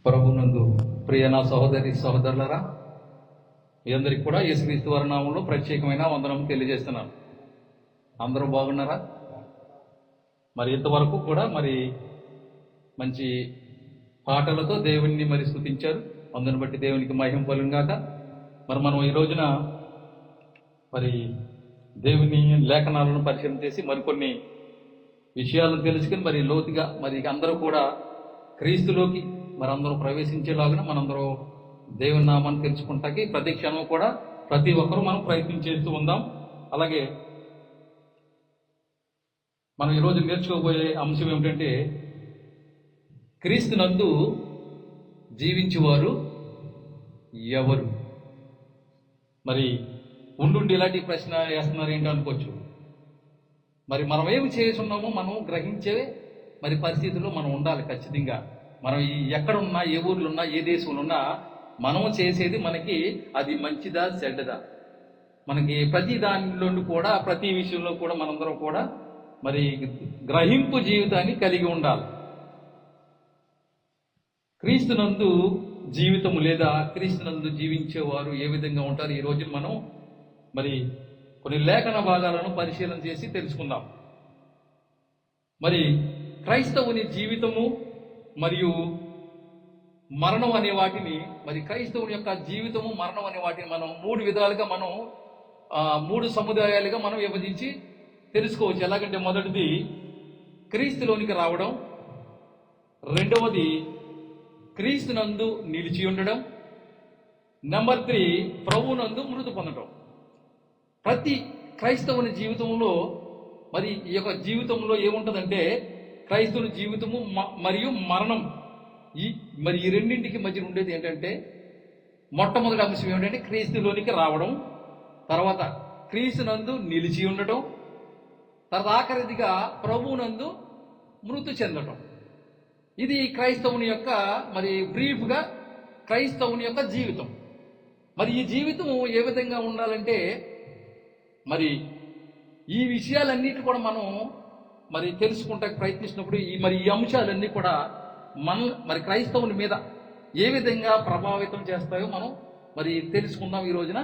ప్రభునందు ప్రియ నా సహోదరి సహోదరులరా, మీ అందరికి కూడా యేసుక్రీస్తు వారి నామంలో ప్రత్యేకమైన వందనం తెలియజేస్తున్నాను. అందరూ బాగున్నారా? మరి ఇంతవరకు కూడా మంచి పాటలతో దేవుణ్ణి స్తుతించారు. అందుని బట్టి దేవునికి మహిమ కలుగుగాక. మనం ఈ రోజున దేవుని లేఖనాలను పరిశీలన చేసి మరికొన్ని విషయాలను తెలుసుకుని లోతుగా అందరూ కూడా క్రీస్తులోకి అందరూ ప్రవేశించేలాగా మనందరూ దేవుని నామాన్ని తెలుసుకుంటాకి ప్రతి క్షణం కూడా ప్రతి ఒక్కరూ మనం ప్రయత్నం చేస్తూ ఉందాం. అలాగే మనం ఈరోజు నేర్చుకోబోయే అంశం ఏమిటంటే, క్రీస్తునందు జీవించేవారు ఎవరు? ఉండుండి ఇలాంటి ప్రశ్న వేస్తున్నారు ఏంటో అనుకోవచ్చు. మనం ఏమి చేస్తున్నామో మనం గ్రహించే పరిస్థితుల్లో మనం ఉండాలి ఖచ్చితంగా. మనం ఎక్కడున్నా, ఏ ఊర్లో ఉన్నా, ఏ దేశంలో ఉన్నా మనం చేసేది మనకి అది మంచిదా చెడ్డదా, మనకి ప్రతి దానిలో కూడా ప్రతి విషయంలో కూడా మనందరం కూడా గ్రహింపు జీవితాన్ని కలిగి ఉండాలి. క్రీస్తునందు జీవితము లేదా క్రీస్తునందు జీవించేవారు ఏ విధంగా ఉంటారు? ఈ రోజు మనం కొన్ని లేఖన భాగాలను పరిశీలన చేసి తెలుసుకుందాం. క్రైస్తవుని జీవితము మరియు మరణం అనే వాటిని క్రైస్తవుని యొక్క జీవితము మరణం అనే వాటిని మనం మూడు విధాలుగా మూడు సముదాయాలుగా మనం విభజించి తెలుసుకోవచ్చు. ఎలాగంటే, మొదటిది క్రీస్తులోనికి రావడం, రెండవది క్రీస్తునందు నిలిచి ఉండడం, నెంబర్ 3 ప్రభువునందు మృతి పొందడం. ప్రతి క్రైస్తవుని జీవితంలో ఈ యొక్క జీవితంలో ఏముంటుందంటే, క్రైస్తవుని జీవితము మరియు మరణం ఈ రెండింటికి మధ్య ఉండేది ఏంటంటే, మొట్టమొదటి అంశం ఏమిటంటే క్రీస్తులోనికి రావడం, తర్వాత క్రీస్తునందు నిలిచి ఉండటం, తర్వాత ఆఖరిదిగా ప్రభువునందు మృతి చెందటం. ఇది క్రైస్తవుని యొక్క బ్రీఫ్గా క్రైస్తవుని యొక్క జీవితం. ఈ జీవితం ఏ విధంగా ఉండాలంటే, ఈ విషయాలన్నిటి కూడా మనం తెలుసుకుంటా ప్రయత్నిస్తున్నప్పుడు ఈ అంశాలన్నీ కూడా క్రైస్తవుని మీద ఏ విధంగా ప్రభావితం చేస్తాయో మనం తెలుసుకుందాం ఈ రోజున.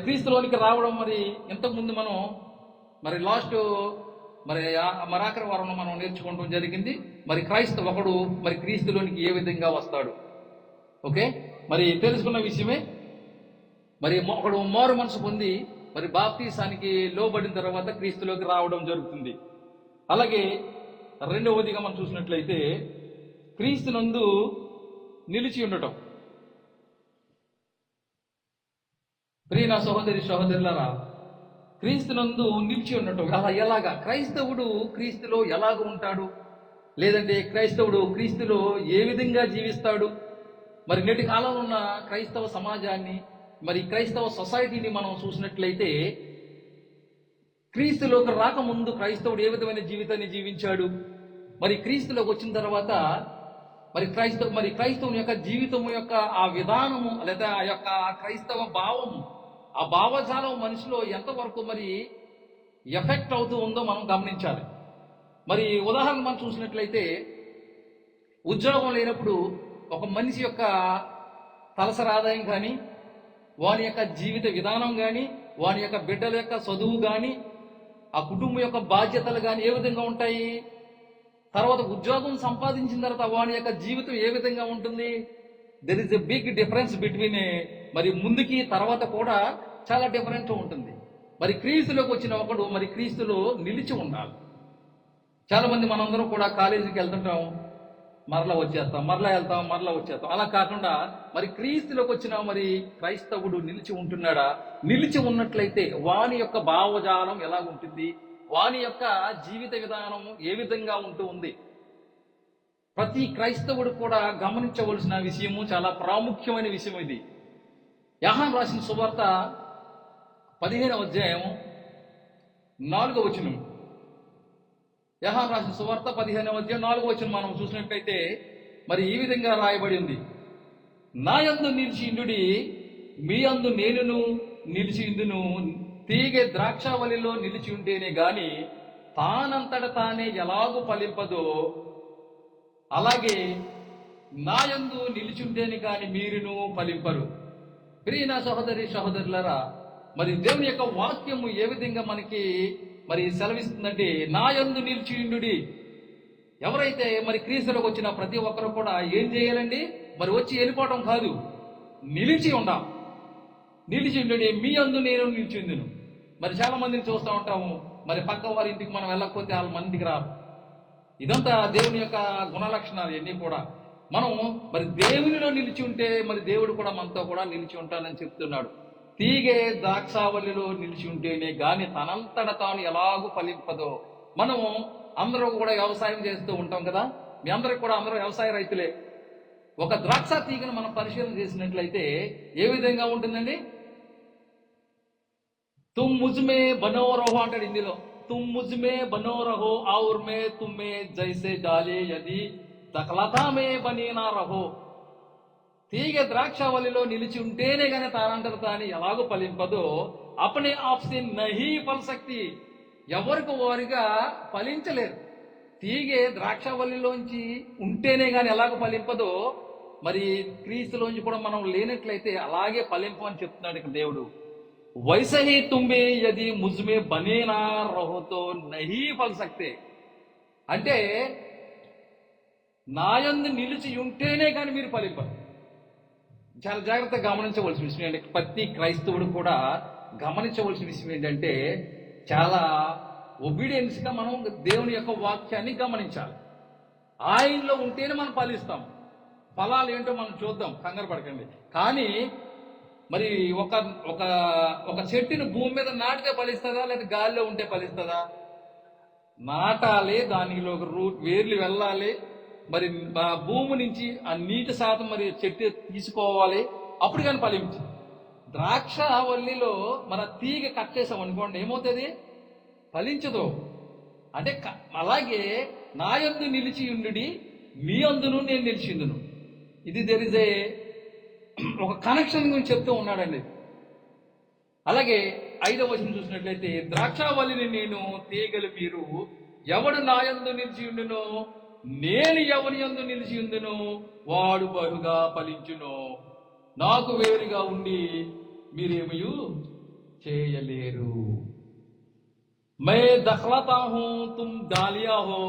క్రీస్తులోనికి రావడం ఇంతకుముందు మనం లాస్ట్ ఆఖరి వారంలో మనం నేర్చుకోవడం జరిగింది. ఒకడు క్రీస్తులోనికి ఏ విధంగా వస్తాడు. ఓకే, తెలుసుకున్న విషయమే. ఒకడు మారు మనసు పొంది బాప్తీసానికి లోబడిన తర్వాత క్రీస్తులోకి రావడం జరుగుతుంది. అలాగే రెండవదిగా మనం చూసినట్లయితే క్రీస్తునందు నిలిచి ఉండటం. ప్రియ నా సహోదరి సహోదరులారా, క్రీస్తునందు నిలిచి ఉండటం ఎలాగా? క్రైస్తవుడు క్రీస్తులో ఎలాగ ఉంటాడు, లేదంటే క్రైస్తవుడు క్రీస్తులో ఏ విధంగా జీవిస్తాడు? నేటి కాలంలో ఉన్న క్రైస్తవ సమాజాన్ని క్రైస్తవ సొసైటీని మనం చూసినట్లయితే, క్రీస్తులోకి రాకముందు క్రైస్తవుడు ఏ విధమైన జీవితాన్ని జీవించాడు, క్రీస్తులోకి వచ్చిన తర్వాత క్రైస్తవుని యొక్క జీవితం యొక్క ఆ విధానము లేదా ఆ యొక్క క్రైస్తవ భావము, ఆ భావజాలం మనిషిలో ఎంతవరకు ఎఫెక్ట్ అవుతూ ఉందో మనం గమనించాలి. ఉదాహరణ మనం చూసినట్లయితే, ఉద్యోగం లేనప్పుడు ఒక మనిషి యొక్క తలసరి ఆదాయం కానీ, వాని యొక్క జీవిత విధానం కానీ, వాని యొక్క బిడ్డల యొక్క చదువు కానీ, ఆ కుటుంబం యొక్క బాధ్యతలు కానీ ఏ విధంగా ఉంటాయి? తర్వాత ఉద్యోగం సంపాదించిన తర్వాత వాని యొక్క జీవితం ఏ విధంగా ఉంటుంది? There is a big difference between ముందుకి తర్వాత కూడా చాలా డిఫరెంట్ ఉంటుంది. క్రీస్తులోకి వచ్చిన ఒకడు క్రీస్తులో నిలిచి ఉండాలి. చాలా మంది మనందరం కూడా కాలేజీకి వెళ్తుంటాం, మరలా వచ్చేస్తాం, మరలా వెళ్తాం, మరలా వచ్చేస్తాం. అలా కాకుండా క్రీస్తులోకి వచ్చిన క్రైస్తవుడు నిలిచి ఉంటున్నాడా? నిలిచి ఉన్నట్లయితే వాని యొక్క భావజాలం ఎలా ఉంటుంది, వాని యొక్క జీవిత విధానం ఏ విధంగా ఉంటూ ఉంది? ప్రతి క్రైస్తవుడు కూడా గమనించవలసిన విషయము, చాలా ప్రాముఖ్యమైన విషయం ఇది. యోహాను రాసిన సువార్త 15వ అధ్యాయం 4వ వచనం. యోహాను రాసిన సువార్త 15వ అధ్యాయం 4వ వచనం మనం చూసినట్లయితే ఈ విధంగా రాయబడి ఉంది: నా యందు నిలిచిండుడి, మీ యందు నేనును నిలిచిందును. తీగె ద్రాక్షావళిలో నిలిచి ఉంటేనే గాని తానంతట తానే ఎలాగూ ఫలింపదో, అలాగే నాయందు నిలిచుంటేని కాని మీరును ఫలింపరు. ప్రియ నా సహోదరి సహోదరులారా, మరి దేవుని యొక్క వాక్యము ఏ విధంగా మనకి మరి సెలవిస్తుందంటే, నాయందు నిలిచియుండుడి. ఎవరైతే మరి క్రీస్తులోకి వచ్చిన ప్రతి ఒక్కరు కూడా ఏం చేయాలండి? మరి వచ్చి వెళ్ళిపోవటం కాదు, నిలిచి ఉండాలి. నిలిచి ఉండుడి, మీ అందు నేను నిలిచిందును. మరి చాలా మందిని చూస్తూ ఉంటాము, మరి పక్క వారి ఇంటికి మనం వెళ్ళకపోతే వాళ్ళ మన ఇంటికి రారు. ఇదంతా దేవుని యొక్క గుణలక్షణాలు ఇవన్నీ కూడా. మనం మరి దేవునిలో నిలిచి ఉంటే మరి దేవుడు కూడా మనతో కూడా నిలిచి ఉంటానని చెప్తున్నాడు. తీగే ద్రాక్షావల్లిలో నిలిచి ఉంటేనే గాని తనంతట తాను ఎలాగూ ఫలింపదో. మనము అందరూ కూడా వ్యవసాయం చేస్తూ ఉంటాం కదా, మీ అందరికి కూడా అందరూ వ్యవసాయ రైతులే. ఒక ద్రాక్ష తీగను మనం పరిశీలన చేసినట్లయితే ఏ విధంగా ఉంటుందండి? తుమ్ ముజ్మే బనో రహో అంటాడు హిందీలో. తుమ్ ముజ్మే బనో రహో ఔర్ మే తుమ్మే జైసే డాలే యది దఖలతా మే బనీనా రహో. తీగ ద్రాక్షావళిలో నిలిచి ఉంటేనే గానీ తానంతట తాను ఎలాగో ఫలింపదో, అపనే ఆప్సే నహీ ఫలశక్తి. ఎవరికి వారిగా ఫలించలేరు. తీగే ద్రాక్షావళిలోంచి ఉంటేనే గాని ఎలాగో ఫలింపదో, మరి క్రీస్తులోంచి కూడా మనం లేనట్లయితే అలాగే ఫలింపు అని చెప్తున్నాడు ఇక్కడ దేవుడు. వైసహి తుమ్మే యది ముజ్మే బనేనా రహోతో నహీ ఫల్ సక్తే. అంటే నాయందు నిలిచి ఉంటేనే కానీ మీరు ఫలింపరు. చాలా జాగ్రత్తగా గమనించవలసిన విషయం ఏంటంటే, ప్రతి క్రైస్తవుడు కూడా గమనించవలసిన విషయం ఏంటంటే, చాలా ఒబీడియన్స్గా మనం దేవుని యొక్క వాక్యాన్ని గమనించాలి. ఆయనలో ఉంటేనే మనం ఫలిస్తాం. ఫలాలు ఏంటో మనం చూద్దాం, కంగారు పడకండి. కానీ మరి ఒక ఒక ఒక చెట్టుని భూమి మీద నాటితే ఫలిస్తుందా, లేదా గాలిలో ఉంటే ఫలిస్తుందా? నాటాలి, దానిలో వేర్లు వెళ్ళాలి, మరి భూమి నుంచి ఆ నీటి శాతం మరి చెట్టు తీసుకోవాలి, అప్పుడు కానీ ఫలించు. ద్రాక్ష వల్లిలో మన తీగ కట్ చేసాం అనుకోండి, ఏమవుతుంది? ఫలించదు. అంటే అలాగే నా యందు నిలిచి ఉండుడి, మీ అందును నేను నిలిచిందును. ఇది తెలిసే ఒక కనెక్షన్ గురించి చెప్తూ ఉన్నాడండి. అలాగే 5వ వచనం చూసినట్లయితే, ద్రాక్షావల్లిని నేను, తీగలు మీరు. ఎవడు నా యందు నిలిచి ఉండునో, నేను ఎవరి యందు నిలిచి ఉండునో వాడు బహుగా ఫలించును. నాకు వేరుగా ఉండి మీరేమీ చేయలేరు. मैं दखलता हूं तुम डालिया हो,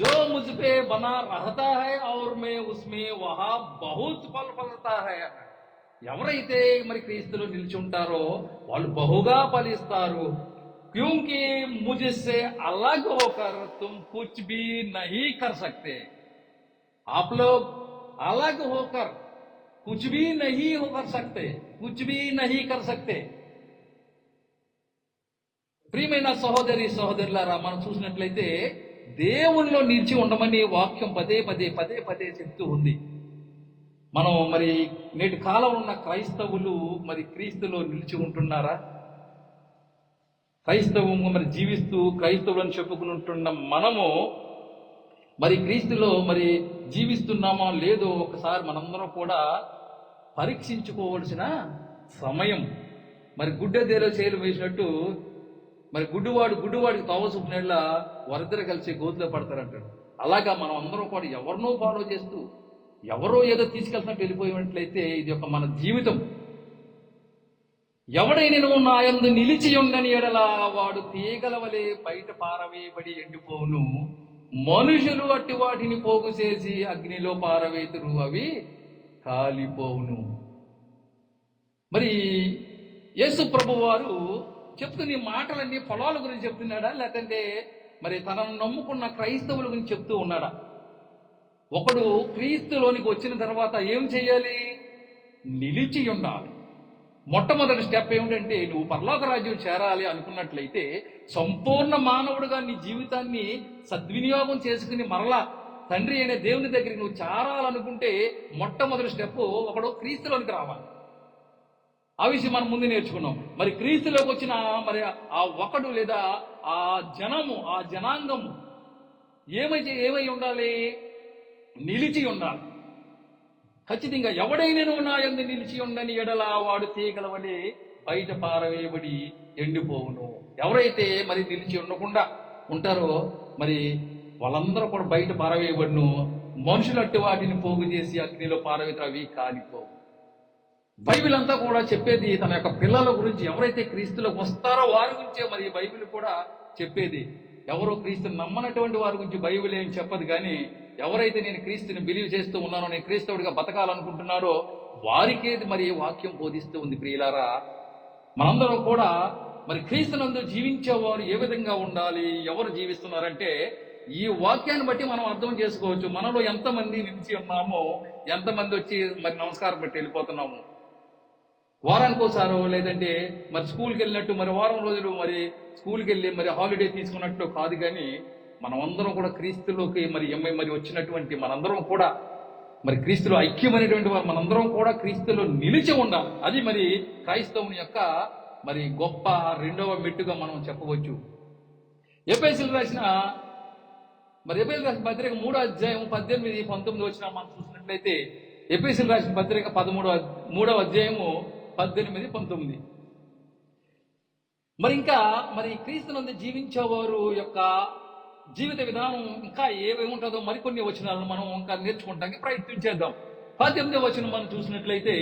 जो मुझ पे बना रहता है और मैं उसमें वहां बहुत फल फलता है. ఎవరైతే మరి క్రీస్తులో నిలిచి ఉంటారో వాళ్ళు బహుగా ఫలిస్తారు. क्योंकि मुझसे अलग होकर तुम कुछ भी नहीं कर सकते. आप लोग अलग होकर कुछ भी नहीं कर सकते, कुछ भी नहीं कर सकते. ప్రియమైన సహోదరి సహోదరులారా, మనం చూసినట్లయితే దేవునిలో నిలిచి ఉండమని వాక్యం పదే పదే పదే పదే చెప్తూ ఉంది. మనం మరి నేటి కాలంలో ఉన్న క్రైస్తవులు మరి క్రీస్తులో నిలిచి ఉంటున్నారా? క్రైస్తవం మరి జీవిస్తూ క్రైస్తవులను చెప్పుకుని ఉంటున్న మనము మరి క్రీస్తులో మరి జీవిస్తున్నామా లేదో ఒకసారి మనందరం కూడా పరీక్షించుకోవాల్సిన సమయం. మరి గుడ్డదేలో చేయలు వేసినట్టు మరి గుడ్డివాడికి తోవ చూపినట్ల వారిద్దరు కలిసి గోతులో పడతారంటాడు. అలాగా మనం అందరం కూడా ఎవరినో ఫాలో చేస్తూ ఎవరో ఏదో తీసుకెళ్తున్నట్టు వెళ్ళిపోయినట్లయితే ఇది ఒక మన జీవితం. ఎవడైనా నా యందు నిలిచి ఉండని ఎడల వాడు తీగల వలె బయట పారవేయబడి ఎండిపోవును. మనుషులు అట్టి వాటిని పోగు చేసి అగ్నిలో పారవేతురు, అవి కాలిపోవును. మరి యేసు ప్రభు వారు చెప్తున్న ఈ మాటలన్నీ పొలాల గురించి చెప్తున్నాడా, లేదంటే మరి తనను నమ్ముకున్న క్రైస్తవుల గురించి చెప్తూ ఉన్నాడా? ఒకడు క్రీస్తులోనికి వచ్చిన తర్వాత ఏం చేయాలి? నిలిచి ఉండాలి. మొట్టమొదటి స్టెప్ ఏమిటంటే, నువ్వు పరలోక రాజ్యం చేరాలి అనుకున్నట్లయితే సంపూర్ణ మానవుడుగా నీ జీవితాన్ని సద్వినియోగం చేసుకుని మరలా తండ్రి అయిన దేవుని దగ్గరికి నువ్వు చేరాలనుకుంటే మొట్టమొదటి స్టెప్ ఒకడు క్రీస్తులోనికి రావాలి. ఆ విషయం మనం ముందు నేర్చుకున్నాం. మరి క్రీస్తులోకి వచ్చిన మరి ఆ ఒకడు లేదా ఆ జనము, ఆ జనాంగము ఏమై ఉండాలి? నిలిచి ఉండాలి. ఖచ్చితంగా ఎవడైనా నా యందు నిలిచి ఉండని ఎడల వాడు తీగల వలె బయట పారవేయబడి ఎండిపోవును. ఎవరైతే మరి నిలిచి ఉండకుండా ఉంటారో మరి వాళ్ళందరూ కూడా బయట పారవేయబడును. మనుషులట్టు వాటిని పోగు చేసి అగ్నిలో పారవేత అవి కాలిపోవు. బైబిల్ అంతా కూడా చెప్పేది తన యొక్క పిల్లల గురించి. ఎవరైతే క్రీస్తులోకి వస్తారో వారి గురించే మరి బైబిల్ కూడా చెప్పేది. ఎవరో క్రీస్తుని నమ్మనటువంటి వారి గురించి బైబిల్ ఏం చెప్పదు. కానీ ఎవరైతే నేను క్రీస్తుని బిలీవ్ చేస్తూ ఉన్నానో, నేను క్రీస్తవుడిగా బతకాలనుకుంటున్నారో వారికేది మరి వాక్యం బోధిస్తూ ఉంది. ప్రియులారా, మనందరం కూడా మరి క్రీస్తునందు జీవించేవారు ఏ విధంగా ఉండాలి, ఎవరు జీవిస్తున్నారంటే ఈ వాక్యాన్ని బట్టి మనం అర్థం చేసుకోవచ్చు. మనలో ఎంతమంది నిలిచి ఉన్నామో, ఎంతమంది వచ్చి మరి నమస్కారం పెట్టి వెళ్ళిపోతున్నాము. వారానికి ఒకసారో లేదంటే మరి స్కూల్కి వెళ్ళినట్టు మరి వారం రోజులు మరి స్కూల్కి వెళ్ళి మరి హాలిడే తీసుకున్నట్టు కాదు. కానీ మనం అందరం కూడా క్రీస్తులోకి మరి వచ్చినటువంటి మనందరం కూడా మరి క్రీస్తులో ఐక్యమైనటువంటి వారు మనందరం కూడా క్రీస్తులో నిలిచి ఉండాలి. అది మరి క్రైస్తవుని యొక్క మరి గొప్ప రెండవ మెట్టుగా మనం చెప్పవచ్చు. ఎఫెసీయులకు రాసిన పత్రిక 3వ అధ్యాయం 18-19 వచ్చిన మనం చూసినట్లయితే, ఎఫెసీయులకు రాసిన పత్రిక 3వ అధ్యాయము 18-19. మరి ఇంకా మరి క్రీస్తునందు జీవించేవారు యొక్క జీవిత విధానం ఇంకా ఏమేముంటుందో మరికొన్ని వచనాలను మనం ఇంకా నేర్చుకోవడానికి ప్రయత్నం చేద్దాం. 18వ వచనం మనం చూసినట్లయితే,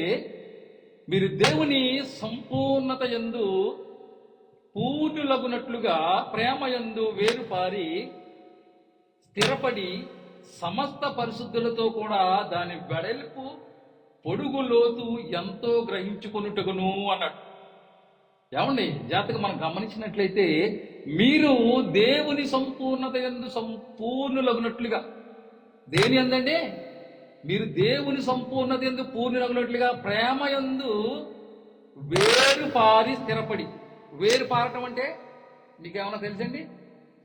మీరు దేవుని సంపూర్ణత యందు పూర్ణులగునట్లుగా ప్రేమ యందు వేరుపారి స్థిరపడి సమస్త పరిశుద్ధులతో కూడా దాని వెడల్పు పొడుగు లోతు ఎంతో గ్రహించుకొనుటకును అన్నాడు. ఏమండి, జాతక మనం గమనించినట్లయితే, మీరు దేవుని సంపూర్ణత యందు సంపూర్ణులగునట్లుగా, దేని యందండి? మీరు దేవుని సంపూర్ణత యందు పూర్ణులగునట్లుగా ప్రేమ యందు వేరుపారి స్థిరపడి. వేరు పారటం అంటే మీకేమన్నా తెలుసండి?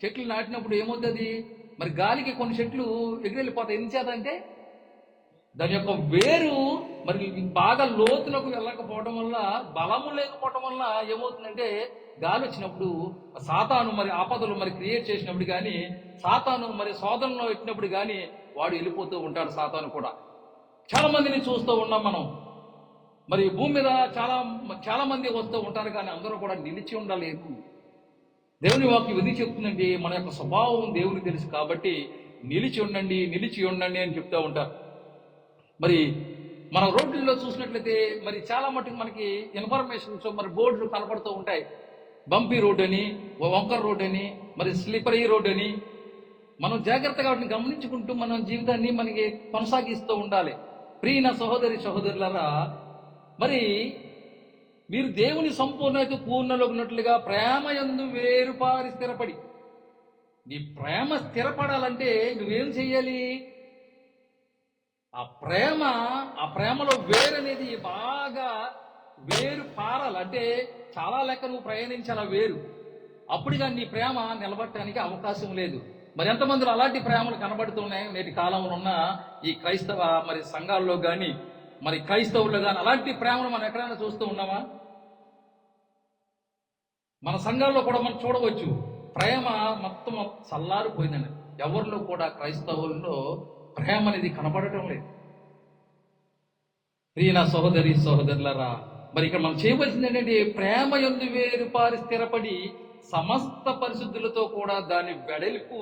చెట్లు నాటినప్పుడు ఏమవుతుంది? మరి గాలికి కొన్ని చెట్లు ఎగిరెళ్ళిపోతాయి. ఎందుకు చేత అంటే దాని యొక్క వేరు మరి బాగా లోతులకు వెళ్ళకపోవడం వల్ల, బలము లేకపోవడం వల్ల ఏమవుతుందంటే గాలి వచ్చినప్పుడు సాతాను మరి ఆపదలు మరి క్రియేట్ చేసినప్పుడు కానీ, సాతాను మరి శోధనలో పెట్టినప్పుడు కానీ వాడు వెళ్ళిపోతూ ఉంటాడు. సాతాను కూడా చాలా మందిని చూస్తూ ఉన్నాం మనం. మరి భూమి మీద చాలా మంది వస్తూ ఉంటారు, కానీ అందరూ కూడా నిలిచి ఉండలేదు. దేవుని వాక్యం ఇది చెప్తుందంటే మన యొక్క స్వభావం దేవునికి తెలుసు కాబట్టి నిలిచి ఉండండి అని చెప్తూ ఉంటారు. మరి మన రోడ్లలో చూసినట్లయితే మరి చాలా మటుకు మనకి ఇన్ఫర్మేషన్స్ మరి బోర్డులు కనపడుతూ ఉంటాయి. బంపీ రోడ్ అని, వంకర్ రోడ్ అని, మరి స్లిపరీ రోడ్ అని. మనం జాగ్రత్తగా వాటిని గమనించుకుంటూ మన జీవితాన్ని మనకి కొనసాగిస్తూ ఉండాలి. ప్రియ సహోదరులారా, మరి మీరు దేవుని సంపూర్ణత పూర్ణలోగినట్లుగా ప్రేమ యందు వేరుపారి స్థిరపడి. నీ ప్రేమ స్థిరపడాలంటే నువ్వేం చెయ్యాలి? ఆ ప్రేమలో వేరు అనేది బాగా వేరు పారాలి. అంటే చాలా లెక్క నువ్వు ప్రయాణించాల వేరు. అప్పుడు కానీ నీ ప్రేమ నిలబడటానికి అవకాశం లేదు. మరి ఎంతమందిలో అలాంటి ప్రేమలు కనబడుతున్నాయి నేటి కాలంలో ఉన్న ఈ క్రైస్తవ మరి సంఘాల్లో కానీ మరి క్రైస్తవుల్లో కానీ అలాంటి ప్రేమను మనం ఎక్కడైనా చూస్తూ ఉన్నామా? మన సంఘాల్లో కూడా మనం చూడవచ్చు. ప్రేమ మొత్తం చల్లారిపోయిందండి. ఎవరిలో కూడా క్రైస్తవుల్లో ప్రేమ అనేది కనబడటం లేదు. ప్రియ సహోదరులారా, మరి ఇక్కడ మనం చేయవలసింది ఏంటంటే ప్రేమ యందు వేరుపారి స్థిరపడి సమస్త పరిశుద్ధులతో కూడా దాని వెడల్పు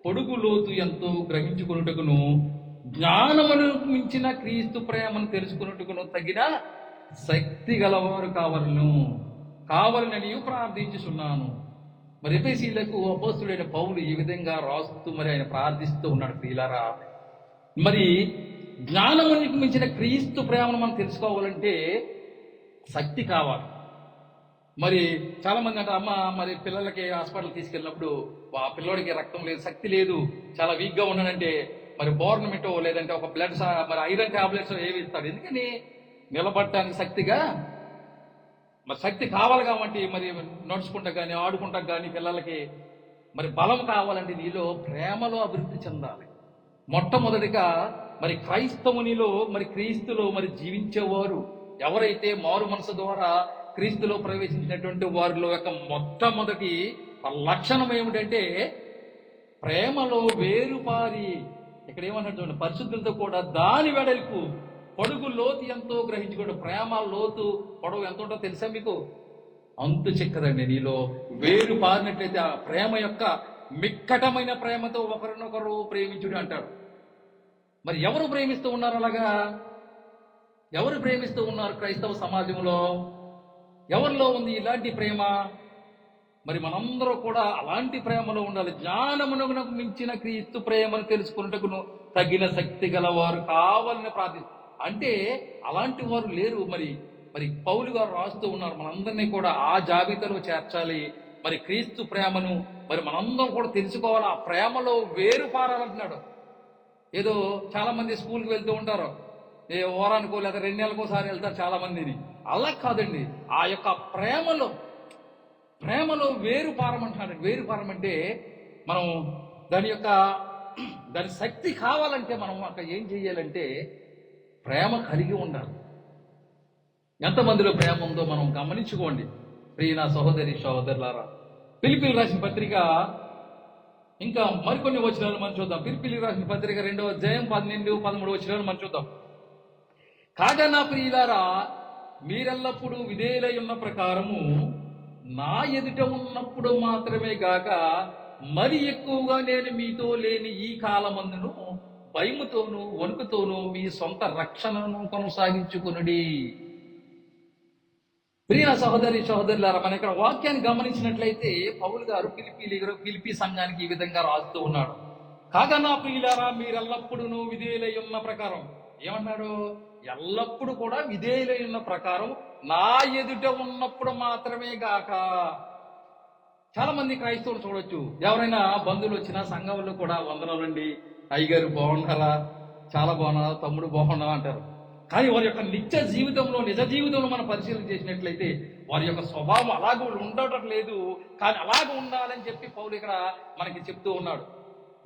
పొడుగు లోతు ఎంతో గ్రహించుకున్నట్టుకును, జ్ఞానమును మించిన క్రీస్తు ప్రేమను తెలుసుకున్నట్టుకును తగిన శక్తి గలవారు కావాలని ప్రార్థించుచున్నాను. మరి ఎఫెసీయులకు అపోస్తుడైన పౌలు ఈ విధంగా రాస్తూ మరి ఆయన ప్రార్థిస్తూ ఉన్నాడు. ప్రియులారా, మరి జ్ఞానమునికి మించిన క్రీస్తు ప్రేమను మనం తెలుసుకోవాలంటే శక్తి కావాలి. మరి చాలా మంది అంటే అమ్మ మరి పిల్లలకి హాస్పిటల్ తీసుకెళ్ళినప్పుడు ఆ పిల్లడికి రక్తం లేదు, శక్తి లేదు, చాలా వీక్గా ఉన్నాడంటే మరి బోర్నమెంటో లేదంటే ఒక బ్లడ్ మరి ఐరన్ టాబ్లెట్స్ ఏవి ఇస్తాడు? ఎందుకని? నిలబడటానికి శక్తిగా మరి శక్తి కావాలి కాబట్టి మరి నడుచుకుంటా కానీ ఆడుకుంటా కానీ పిల్లలకి మరి బలం కావాలంటే నీలో ప్రేమలో అభివృద్ధి చెందాలి. మొట్టమొదటిగా మరి క్రైస్తవునిలో మరి క్రీస్తులో మరి జీవించేవారు ఎవరైతే మారు మనసు ద్వారా క్రీస్తులో ప్రవేశించినటువంటి వారిలో యొక్క మొట్టమొదటి లక్షణం ఏమిటంటే ప్రేమలో వేరుపారి. ఇక్కడ ఏమన్నట్టు పరిశుద్ధులతో కూడా దాని వెడల్పు పొడుగు లోతు ఎంతో గ్రహించుకోండి. ప్రేమ లోతు పొడవు ఎంత ఉంటుందో తెలుసా మీకు? అంతు చిక్కదండి. నీలో వేరు పారినట్లయితే ఆ ప్రేమ యొక్క మిక్కటమైన ప్రేమతో ఒకరినొకరు ప్రేమించుడు అంటారు. మరి ఎవరు ప్రేమిస్తూ ఉన్నారు అలాగా? ఎవరు ప్రేమిస్తూ ఉన్నారు క్రైస్తవ సమాజంలో? ఎవరిలో ఉంది ఇలాంటి ప్రేమ? మరి మనందరూ కూడా అలాంటి ప్రేమలో ఉండాలి. జ్ఞానమునకు మించిన క్రీస్తు ప్రేమను తెలుసుకున్నట్టుకు తగిన శక్తి గలవారు కావాలని అంటే అలాంటి వారు లేరు. మరి మరి పౌలు గారు రాస్తూ ఉన్నారు, మనందరినీ కూడా ఆ జాబితాలో చేర్చాలి. మరి క్రీస్తు ప్రేమను మరి మనందరం కూడా తెలుసుకోవాలి. ఆ ప్రేమలో వేరు పారాలంటున్నాడు. ఏదో చాలా మంది స్కూల్కి వెళ్తూ ఉంటారు, ఏ వారానికో లేదా 2 నెలలకోసారి వెళ్తారు చాలా మందిని. అలా కాదండి, ఆ యొక్క ప్రేమలో వేరు పారమంటున్నాడు. వేరు పారమంటే మనం దాని శక్తి కావాలంటే మనం అక్కడ ఏం చెయ్యాలంటే ప్రేమ కలిగి ఉండాలి. ఎంతమందిలో ప్రేమ ఉందో మనం గమనించుకోండి. ప్రియ నా సహోదరి సహోదరులారా, ఫిలిప్పీయులకు రాసిన పత్రిక ఇంకా మరికొన్ని వచనాలు మనం చూద్దాం. ఫిలిప్పీయులకు రాసిన పత్రిక 2వ అధ్యాయం 12, 13 వచనాలు మనం చూద్దాం. కాగా నా ప్రియులారా, మీరెల్లప్పుడూ విధేయులై ఉన్న ప్రకారము నా ఎదుట ఉన్నప్పుడు మాత్రమే గాక మరి ఎక్కువగా నేను మీతో లేని ఈ కాలమందును భయముతోనూ వణుకుతోనూ మీ సొంత రక్షణను కొనసాగించుకునుడి. ప్రియ సహోదరి సహోదరులారా, మన ఇక్కడ వాక్యాన్ని గమనించినట్లయితే పౌలు గారు ఫిలిప్పీ సంఘానికి ఈ విధంగా రాస్తూ ఉన్నాడు. కాగా నా ప్రియులారా, మీరెల్లప్పుడూ విధేయులై ఉన్న ప్రకారం ఏమన్నాడు? ఎల్లప్పుడూ కూడా విధేయులై ఉన్న ప్రకారం నా ఎదుట ఉన్నప్పుడు మాత్రమే గాక. చాలా మంది క్రైస్తవులు చూడొచ్చు, ఎవరైనా బంధువులు వచ్చినా సంఘంలో కూడా వందనాలండి, అయ్యగారు బాగున్నారా, చాలా బాగున్నారా, తమ్ముడు బాగున్నారా అంటారు. కానీ వారి యొక్క నిజ జీవితంలో మనం పరిశీలన చేసినట్లయితే వారి యొక్క స్వభావం అలాగ ఉండటం లేదు. కానీ అలాగ ఉండాలని చెప్పి పౌలు ఇక్కడ మనకి చెప్తూ ఉన్నాడు.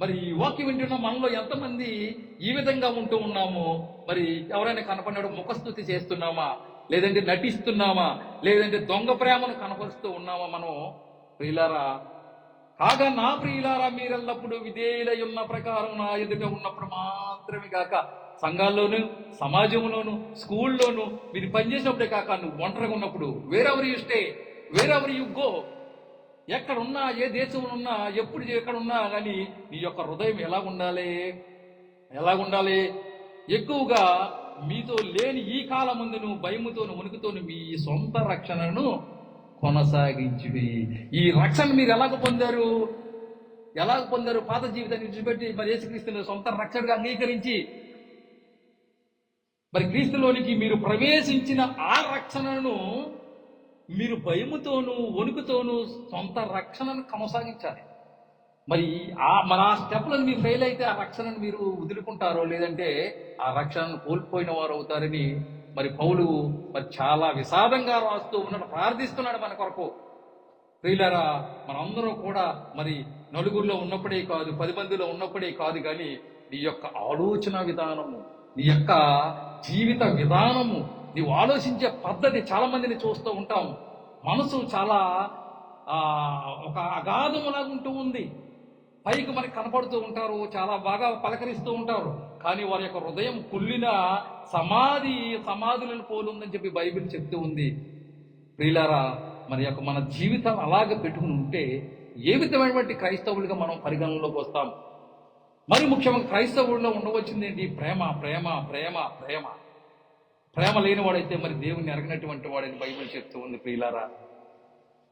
మరి ఈ వాక్యం వింటున్న మనలో ఎంతమంది ఈ విధంగా ఉంటూ ఉన్నాము? మరి ఎవరైనా కనపడినాడు ముఖస్థుతి చేస్తున్నామా, లేదంటే నటిస్తున్నామా, లేదంటే దొంగ ప్రేమను కనపరుస్తూ ఉన్నామా మనం? ప్రియులారా, కాగా నా ప్రియులారా, మీరెల్లప్పుడు విధేయులై ఉన్న ప్రకారం నా ఎదుట ఉన్నప్పుడు మాత్రమే కాక, సంఘాల్లోనూ సమాజంలోను స్కూల్లోను మీరు పనిచేసినప్పుడే కాక, నువ్వు ఒంటరిగా ఉన్నప్పుడు, వేరెవర్ యు గో, ఎక్కడున్నా ఏ దేశంలో ఉన్నా ఎప్పుడు ఎక్కడున్నా కానీ నీ యొక్క హృదయం ఎలా ఉండాలి? ఎక్కువగా మీతో లేని ఈ కాలమందును భయముతోను వణుకుతోను మీ సొంత రక్షణను కొనసాగించుడి. ఈ రక్షణ మీరు ఎలాగ పొందారు? పాత జీవితాన్ని విడిచిపెట్టి మరి యేసుక్రీస్తుని సొంత రక్షణగా అంగీకరించి మరి క్రీస్తులోనికి మీరు ప్రవేశించిన ఆ రక్షణను మీరు భయముతోనూ వణుకుతోనూ సొంత రక్షణను కొనసాగించాలి. మరి మన ఆ స్టెప్లను మీరు ఫెయిల్ అయితే ఆ రక్షణను మీరు వదులుకుంటారో, లేదంటే ఆ రక్షణను కోల్పోయిన వారు అవుతారని మరి పౌలు మరి చాలా విషాదంగా రాస్తూ ఉన్నాడు, ప్రార్థిస్తున్నాడు మన కొరకు. ప్రియులారా, మనందరూ కూడా మరి నలుగురిలో ఉన్నప్పుడే కాదు, 10 మందిలో ఉన్నప్పుడే కాదు, కానీ నీ యొక్క ఆలోచన విధానము, నీ యొక్క జీవిత విధానము, నీవు ఆలోచించే పద్ధతి, చాలా మందిని చూస్తూ ఉంటాం, మనసు చాలా ఒక అగాధములాగా ఉంటూ ఉంది. పైకి మనకి కనపడుతూ ఉంటారు, చాలా బాగా పలకరిస్తూ ఉంటారు, కానీ వారి యొక్క హృదయం కుళ్ళిన సమాధులను పోలుందని చెప్పి బైబిల్ చెప్తూ ఉంది. ప్రియులారా, మన జీవితం అలాగే పెట్టుకుని ఉంటే ఏ విధమైనటువంటి క్రైస్తవులుగా మనం పరిగణనలోకి వస్తాం? మరి ముఖ్యంగా క్రైస్తవుల్లో ఉండవచ్చింది ఏంటి? ప్రేమ లేనివాడైతే మరి దేవుణ్ణి ఎరగనటువంటి వాడని బైబిల్ చెప్తూ ఉంది. ప్రియులారా,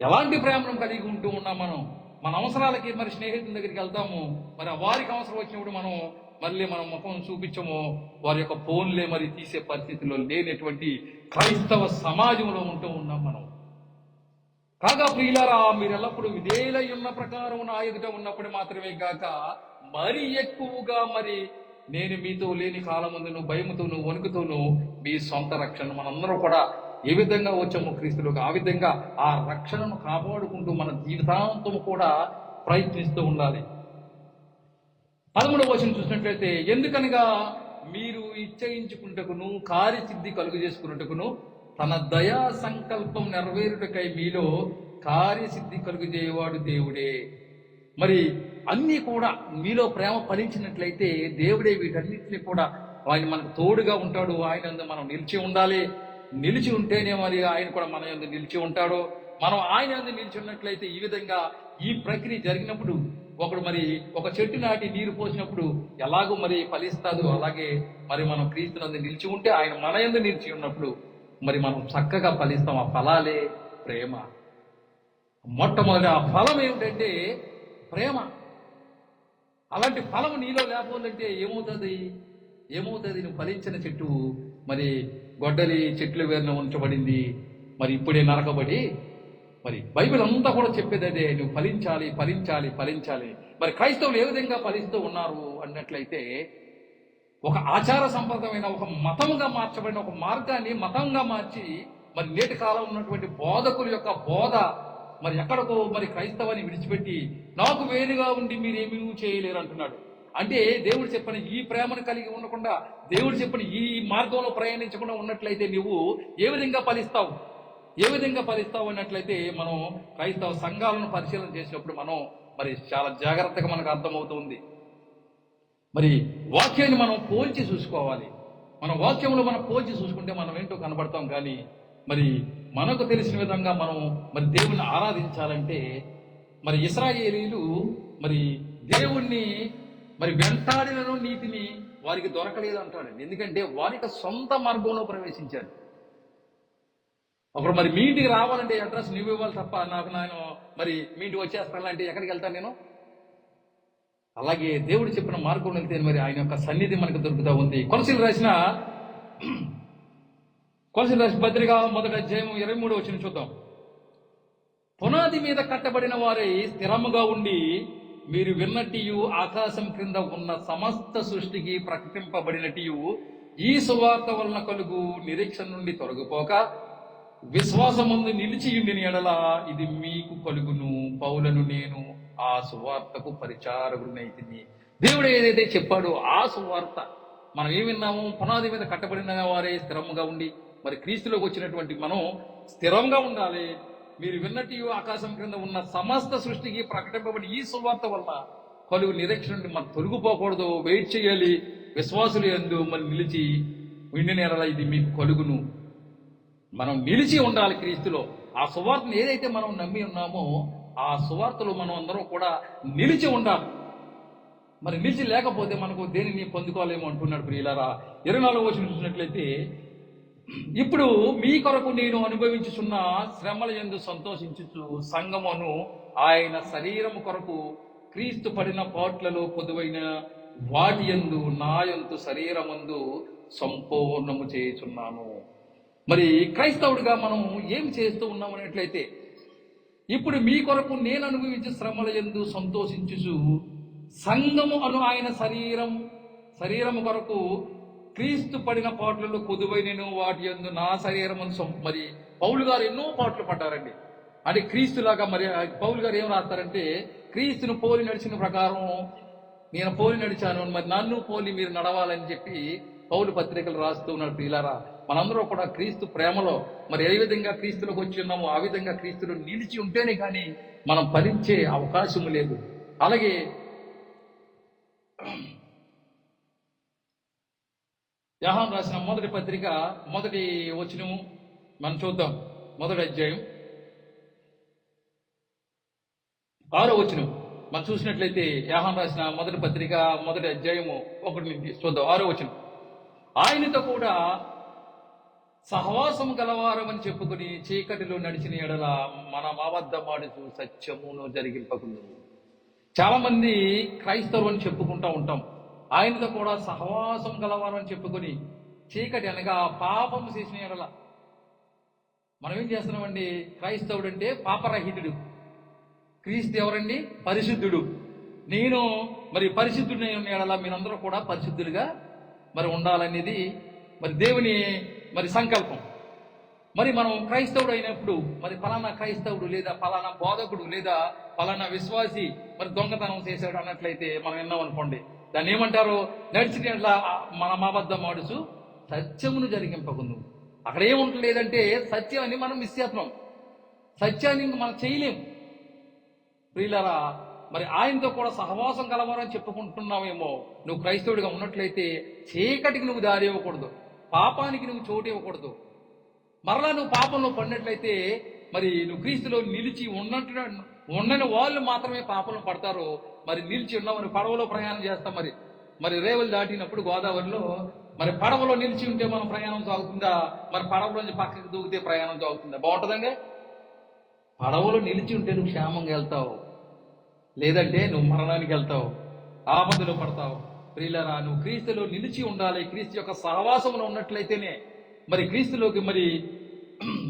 ఎలాంటి ప్రేమను కలిగి ఉంటూ ఉన్నాం మనం? మన అవసరాలకి మరి స్నేహితుల దగ్గరికి వెళ్తాము, మరి వారికి అవసరం వచ్చినప్పుడు మన ముఖం చూపించము, వారి యొక్క ఫోన్లే మరి తీసే పరిస్థితిలో లేనటువంటి క్రైస్తవ సమాజంలో ఉంటూ ఉన్నాం మనం. కాగా ప్రియులారా, మీరు ఎల్లప్పుడూ విధేయులై ఉన్న ప్రకారం నా ఎదుట ఉన్నప్పుడు మాత్రమే కాక మరి ఎక్కువగా మరి నేను మీతో లేని కాలముందును భయముతోను వణుకుతోను మీ సొంత రక్షణ, మనందరూ కూడా ఏ విధంగా వచ్చామో క్రీస్తులోకి ఆ విధంగా ఆ రక్షణను కాపాడుకుంటూ మన జీవితాంతము కూడా ప్రయత్నిస్తూ ఉండాలి. 13వ వచనం చూసినట్లయితే, ఎందుకనగా మీరు ఇచ్చయించుకుంటకును కార్యసిద్ధి కలుగు చేసుకున్నట్టుకును తన దయా సంకల్పం నెరవేరుటకై మీలో కార్యసిద్ధి కలుగు చేయవాడు దేవుడే. మరి అన్నీ కూడా మీలో ప్రేమ ఫలించినట్లయితే దేవుడే వీటన్నిటిని కూడా ఆయన మనకు తోడుగా ఉంటాడు. ఆయన యందు మనం నిలిచి ఉండాలి. నిలిచి ఉంటేనే మరి ఆయన కూడా మన యందు నిలిచి ఉంటాడు. మనం ఆయన యందు నిలిచి ఉన్నట్లయితే ఈ విధంగా ఈ ప్రక్రియ జరిగినప్పుడు ఒకడు మరి ఒక చెట్టు నాటి నీరు పోసినప్పుడు ఎలాగో మరి ఫలిస్తాదో అలాగే మరి మనం క్రీస్తునందు నిలిచి ఉంటే ఆయన మన యందు నిలిచి ఉన్నప్పుడు మరి మనం చక్కగా ఫలిస్తాం. ఆ ఫలాలే ప్రేమ. మొట్టమొదటి ఆ ఫలం ఏమిటంటే ప్రేమ. అలాంటి ఫలం నీలో లేకపోతే ఏమవుతుంది? నువ్వు ఫలించిన చెట్టు మరి గొడ్డలి చెట్లు వేరున ఉంచబడింది, మరి ఇప్పుడే నరకబడి. మరి బైబిల్ అంతా కూడా చెప్పేది అదే, నువ్వు ఫలించాలి ఫలించాలి ఫలించాలి. మరి క్రైస్తవులు ఏ విధంగా ఫలిస్తూ ఉన్నారు అన్నట్లయితే, ఒక ఆచార సంపదమైన ఒక మతముగా మార్చబడిన ఒక మార్గాన్ని మతంగా మార్చి మరి నేటి కాలం ఉన్నటువంటి బోధకుల యొక్క బోధ మరి ఎక్కడికో మరి క్రైస్తవాన్ని విడిచిపెట్టి నాకు వేరుగా ఉండి మీరేమీ చేయలేరు అంటున్నాడు. అంటే దేవుడు చెప్పిన ఈ ప్రేమను కలిగి ఉండకుండా, దేవుడు చెప్పిన ఈ మార్గంలో ప్రయాణించకుండా ఉన్నట్లయితే నువ్వు ఏ విధంగా ఫలిస్తావు అన్నట్లయితే మనం క్రైస్తవ సంఘాలను పరిశీలన చేసినప్పుడు మనం మరి చాలా జాగ్రత్తగా మనకు అర్థమవుతుంది. మరి వాక్యాన్ని మనం పోల్చి చూసుకోవాలి. మన వాక్యంలో మనం పోల్చి చూసుకుంటే మనం ఏంటో కనబడతాం. కానీ మరి మనకు తెలిసిన విధంగా మనం మరి దేవుణ్ణి ఆరాధించాలంటే, మరి ఇశ్రాయేలీలు మరి దేవుణ్ణి మరి వెంటాడిన నీతిని వారికి దొరకలేదు అంటాడండి. ఎందుకంటే వారికి సొంత మార్గంలో ప్రవేశించారు. ఒకరు మరి మీ ఇంటికి రావాలంటే అడ్రస్ నువ్వు ఇవ్వాలి తప్ప నేను మరి మీ ఇంటికి వచ్చేస్తానంటే ఎక్కడికి వెళ్తాను నేను? అలాగే దేవుడు చెప్పిన మార్గం వెళ్తే మరి ఆయన యొక్క సన్నిధి మనకు దొరుకుతూ ఉంది. కొలసీలు రాసిన పత్రిక 1వ అధ్యాయం 23వ వచనం చూద్దాం. పునాది మీద కట్టబడిన వారై స్థిరముగా ఉండి మీరు విన్నట్టియు ఆకాశం క్రింద ఉన్న సమస్త సృష్టికి ప్రకటింపబడినట్టియు ఈ సువార్త వలన కలుగు నిరీక్షణ నుండి తొలగిపోక విశ్వాసముందు నిలిచియుండిన ఎడల ఇది మీకు కలుగును. పౌలను నేను ఆ సువార్తకు పరిచారకుడినైతిని. దేవుడు ఏదైతే చెప్పాడో ఆ సువార్త మనం ఏం విన్నాము? పునాది మీద కట్టబడిన వారే స్థిరంగా ఉండి, మరి క్రీస్తులోకి వచ్చినటువంటి మనం స్థిరంగా ఉండాలి. మీరు విన్నట్టు ఆకాశం క్రింద ఉన్న సమస్త సృష్టికి ప్రకటింపబడి ఈ సువార్త వల్ల కలుగు నిరీక్షణ నుండి మనం తొలగిపోకూడదు. వెయిట్ చేయాలి. విశ్వాసులు యందు మరి నిలిచి ఉండిన ఎడల ఇది మీకు కలుగును. మనం నిలిచి ఉండాలి క్రీస్తులో. ఆ సువార్తను ఏదైతే మనం నమ్మి ఉన్నామో ఆ సువార్తలో మనం అందరం కూడా నిలిచి ఉండాలి. మరి నిలిచి లేకపోతే మనకు దేనిని పొందుకోలేమో అంటున్నాడు ప్రియులారా. 24వ వచనం చూసినట్లయితే, ఇప్పుడు మీ కొరకు నేను అనుభవించుచున్న శ్రమల యందు సంతోషించుచు సంగమును ఆయన శరీరము కొరకు క్రీస్తు పడిన పాట్లలో పొదువైన వాటి యందు నా యందు శరీరమందు సంపూర్ణము చేయుచున్నాను. మరి క్రైస్తవుడిగా మనం ఏం చేస్తూ ఉన్నాం అన్నట్లయితే, ఇప్పుడు మీ కొరకు నేను అనుభవించే శ్రమల యందు సంతోషించుచు సంఘము అను ఆయన శరీరము కొరకు క్రీస్తు పడిన పాటలలో కొదువైనను వాటి యందు నా శరీరం. మరి పౌలు గారు ఎన్నో పాటలు పడ్డారండి. అంటే క్రీస్తులాగా మరి పౌలు గారు ఏం రాస్తారంటే, క్రీస్తును పోలి నడిచిన ప్రకారం నేను పోలి నడిచాను, మరి నన్ను పోలి మీరు నడవాలని చెప్పి పౌలు పత్రికలు రాస్తూ ఉన్నాడు. ప్రియులారా, మనందరూ కూడా క్రీస్తు ప్రేమలో మరి ఏ విధంగా క్రీస్తులోకి వచ్చి ఉన్నామో ఆ విధంగా క్రీస్తులో నిలిచి ఉంటేనే కానీ మనం ఫలించే అవకాశం లేదు. అలాగే యోహాను రాసిన మొదటి పత్రిక 1వ వచనము మనం చూద్దాం. 1వ అధ్యాయం 6వ వచనం మనం చూసినట్లయితే, యోహాను రాసిన మొదటి పత్రిక 1వ అధ్యాయము 1 నుంచి చూద్దాం. 6వ వచనం, ఆయనతో కూడా సహవాసము గలవారమని చెప్పుకుని చీకటిలో నడిచిన ఎడల మన మాబద్ధమాడుచు సత్యమును జరిగింపకుందు. చాలా మంది క్రైస్తవులు అని చెప్పుకుంటూ ఉంటాం. ఆయనతో కూడా సహవాసం గలవారని చెప్పుకొని చీకటి అనగా పాపం చేసిన ఎడల మనం ఏం చేస్తున్నామండి? క్రైస్తవుడు అంటే పాపరహితుడు. క్రీస్తు ఎవరండి? పరిశుద్ధుడు. నేను మరి పరిశుద్ధుడిని ఉన్న ఎడల మీరందరూ కూడా పరిశుద్ధులుగా మరి ఉండాలనేది మరి దేవుని మరి సంకల్పం. మరి మనం క్రైస్తవుడు అయినప్పుడు మరి ఫలానా క్రైస్తవుడు లేదా ఫలానా బోధకుడు లేదా ఫలానా విశ్వాసి మరి దొంగతనం చేశాడు అన్నట్లయితే మనం విన్నాం అనుకోండి, దాన్ని ఏమంటారు? నడిచిన మన మాబద్ధం ఆడుచు సత్యమును జరిగింపకుందు. అక్కడ ఏముంటలేదంటే సత్యాన్ని మనం మిస్ చేస్తున్నాం. సత్యాన్ని ఇంక మనం చేయలేం. ప్రియులారా, మరి ఆయనతో కూడా సహవాసం కలవారని చెప్పుకుంటున్నావేమో. నువ్వు క్రైస్తవుడిగా ఉన్నట్లయితే చీకటికి నువ్వు దారి ఇవ్వకూడదు, పాపానికి నువ్వు చోటు ఇవ్వకూడదు. మరలా నువ్వు పాపంలో పడినట్లయితే మరి నువ్వు క్రీస్తులో నిలిచి ఉండని వాళ్ళు మాత్రమే పాపంలో పడతారు. మరి నిలిచి ఉన్నావు, మరి పడవలో ప్రయాణం చేస్తాం. మరి రేవులు దాటినప్పుడు గోదావరిలో మరి పడవలో నిలిచి ఉంటే మనం ప్రయాణం సాగుతుందా? మరి పడవలోంచి పక్కకి దూకితే ప్రయాణం సాగుతుందా? బాగుంటుందండి. పడవలో నిలిచి ఉంటే నువ్వు క్షేమంగా వెళ్తావు, లేదంటే నువ్వు మరణానికి వెళ్తావు, ఆపదలో పడతావు. ప్రియులారా, నువ్వు క్రీస్తులో నిలిచి ఉండాలి. క్రీస్తు యొక్క సహవాసంలో ఉన్నట్లయితేనే మరి క్రీస్తులోకి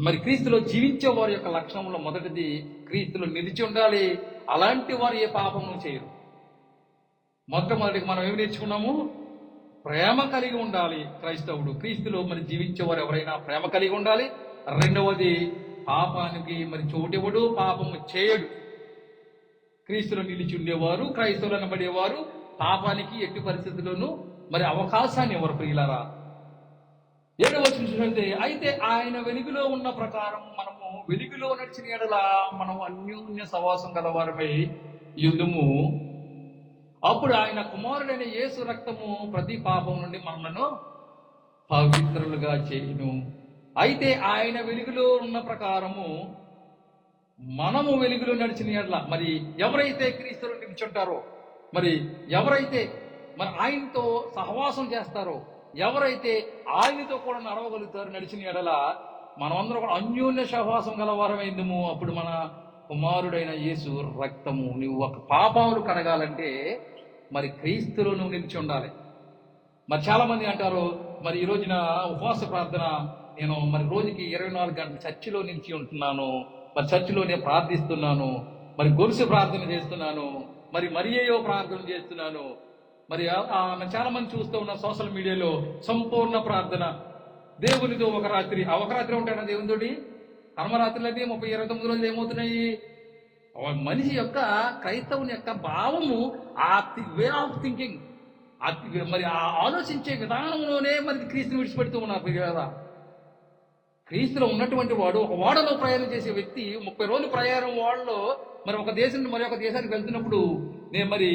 మరి క్రీస్తులో జీవించే వారి యొక్క లక్షణంలో మొదటిది క్రీస్తులో నిలిచి ఉండాలి. అలాంటి వారు ఏ పాపము చేయరు. మొట్టమొదటిగా మనం ఏమి నేర్చుకున్నాము? ప్రేమ కలిగి ఉండాలి క్రైస్తవుడు. క్రీస్తులో మరి జీవించేవారు ఎవరైనా ప్రేమ కలిగి ఉండాలి. రెండవది, పాపానికి మరి చోటివ్వడు, పాపము చేయడు. క్రీస్తులో నిలిచి ఉండేవారు, క్రైస్తవులు అనబడేవారు పాపానికి ఎట్టి పరిస్థితుల్లోనూ మరి అవకాశాన్ని ఎవరు. ప్రియులారా, 7వ వచనం చూడండి. అయితే ఆయన వెలుగులో ఉన్న ప్రకారం మనము వెలుగులో నడిచిన ఎడల మనం అన్యోన్య సవాసం గలవారమై యుద్ధము. అప్పుడు ఆయన కుమారుడైన యేసు రక్తము ప్రతి పాపం నుండి మనలను పవిత్రులుగా చేయును. అయితే ఆయన వెలుగులో ఉన్న ప్రకారము మనము వెలుగులో నడిచిన ఎడల, మరి ఎవరైతే క్రీస్తులో నిలిచుంటారో, మరి ఎవరైతే మరి ఆయనతో సహవాసం చేస్తారో, ఎవరైతే ఆయనతో కూడా నడవగలుగుతారో నడిచిన ఎడల మనమందరం కూడా అన్యోన్య సహవాసం గలవారమైందము. అప్పుడు మన కుమారుడైన యేసు రక్తము. నువ్వు ఒక పాపాలు కడగాలంటే మరి క్రీస్తులో నువ్వు నిలిచి ఉండాలి. మరి చాలా మంది అంటారు, మరి ఈ రోజున ఉపవాస ప్రార్థన నేను మరి రోజుకి 24 గంటలు చర్చిలో నిలిచి ఉంటున్నాను, మరి చర్చిలోనే ప్రార్థిస్తున్నాను, మరి గొలుసు ప్రార్థన చేస్తున్నాను, మరి ఏయో ప్రార్థన చేస్తున్నాను. మరి చాలా మంది చూస్తూ ఉన్న సోషల్ మీడియాలో సంపూర్ణ ప్రార్థన, దేవునితో ఒక రాత్రి ఉంటాడు దేవునితోటి. కర్మరాత్రులన్నీ 29 రోజులు ఏమవుతున్నాయి? మనిషి యొక్క క్రైస్తవుని యొక్క భావము, ఆ వే ఆఫ్ థింకింగ్, మరి ఆ ఆలోచించే విధానంలోనే మరి క్రీస్తుని విడిచిపెడుతూ ఉన్నారు కదా. క్రీస్తులో ఉన్నటువంటి వాడు ఒక ఓడలో ప్రయాణం చేసే వ్యక్తి 30 రోజులు ప్రయాణం ఓడలో మరి ఒక దేశం నుండి మరి ఒక దేశానికి వెళ్తున్నప్పుడు నేను మరి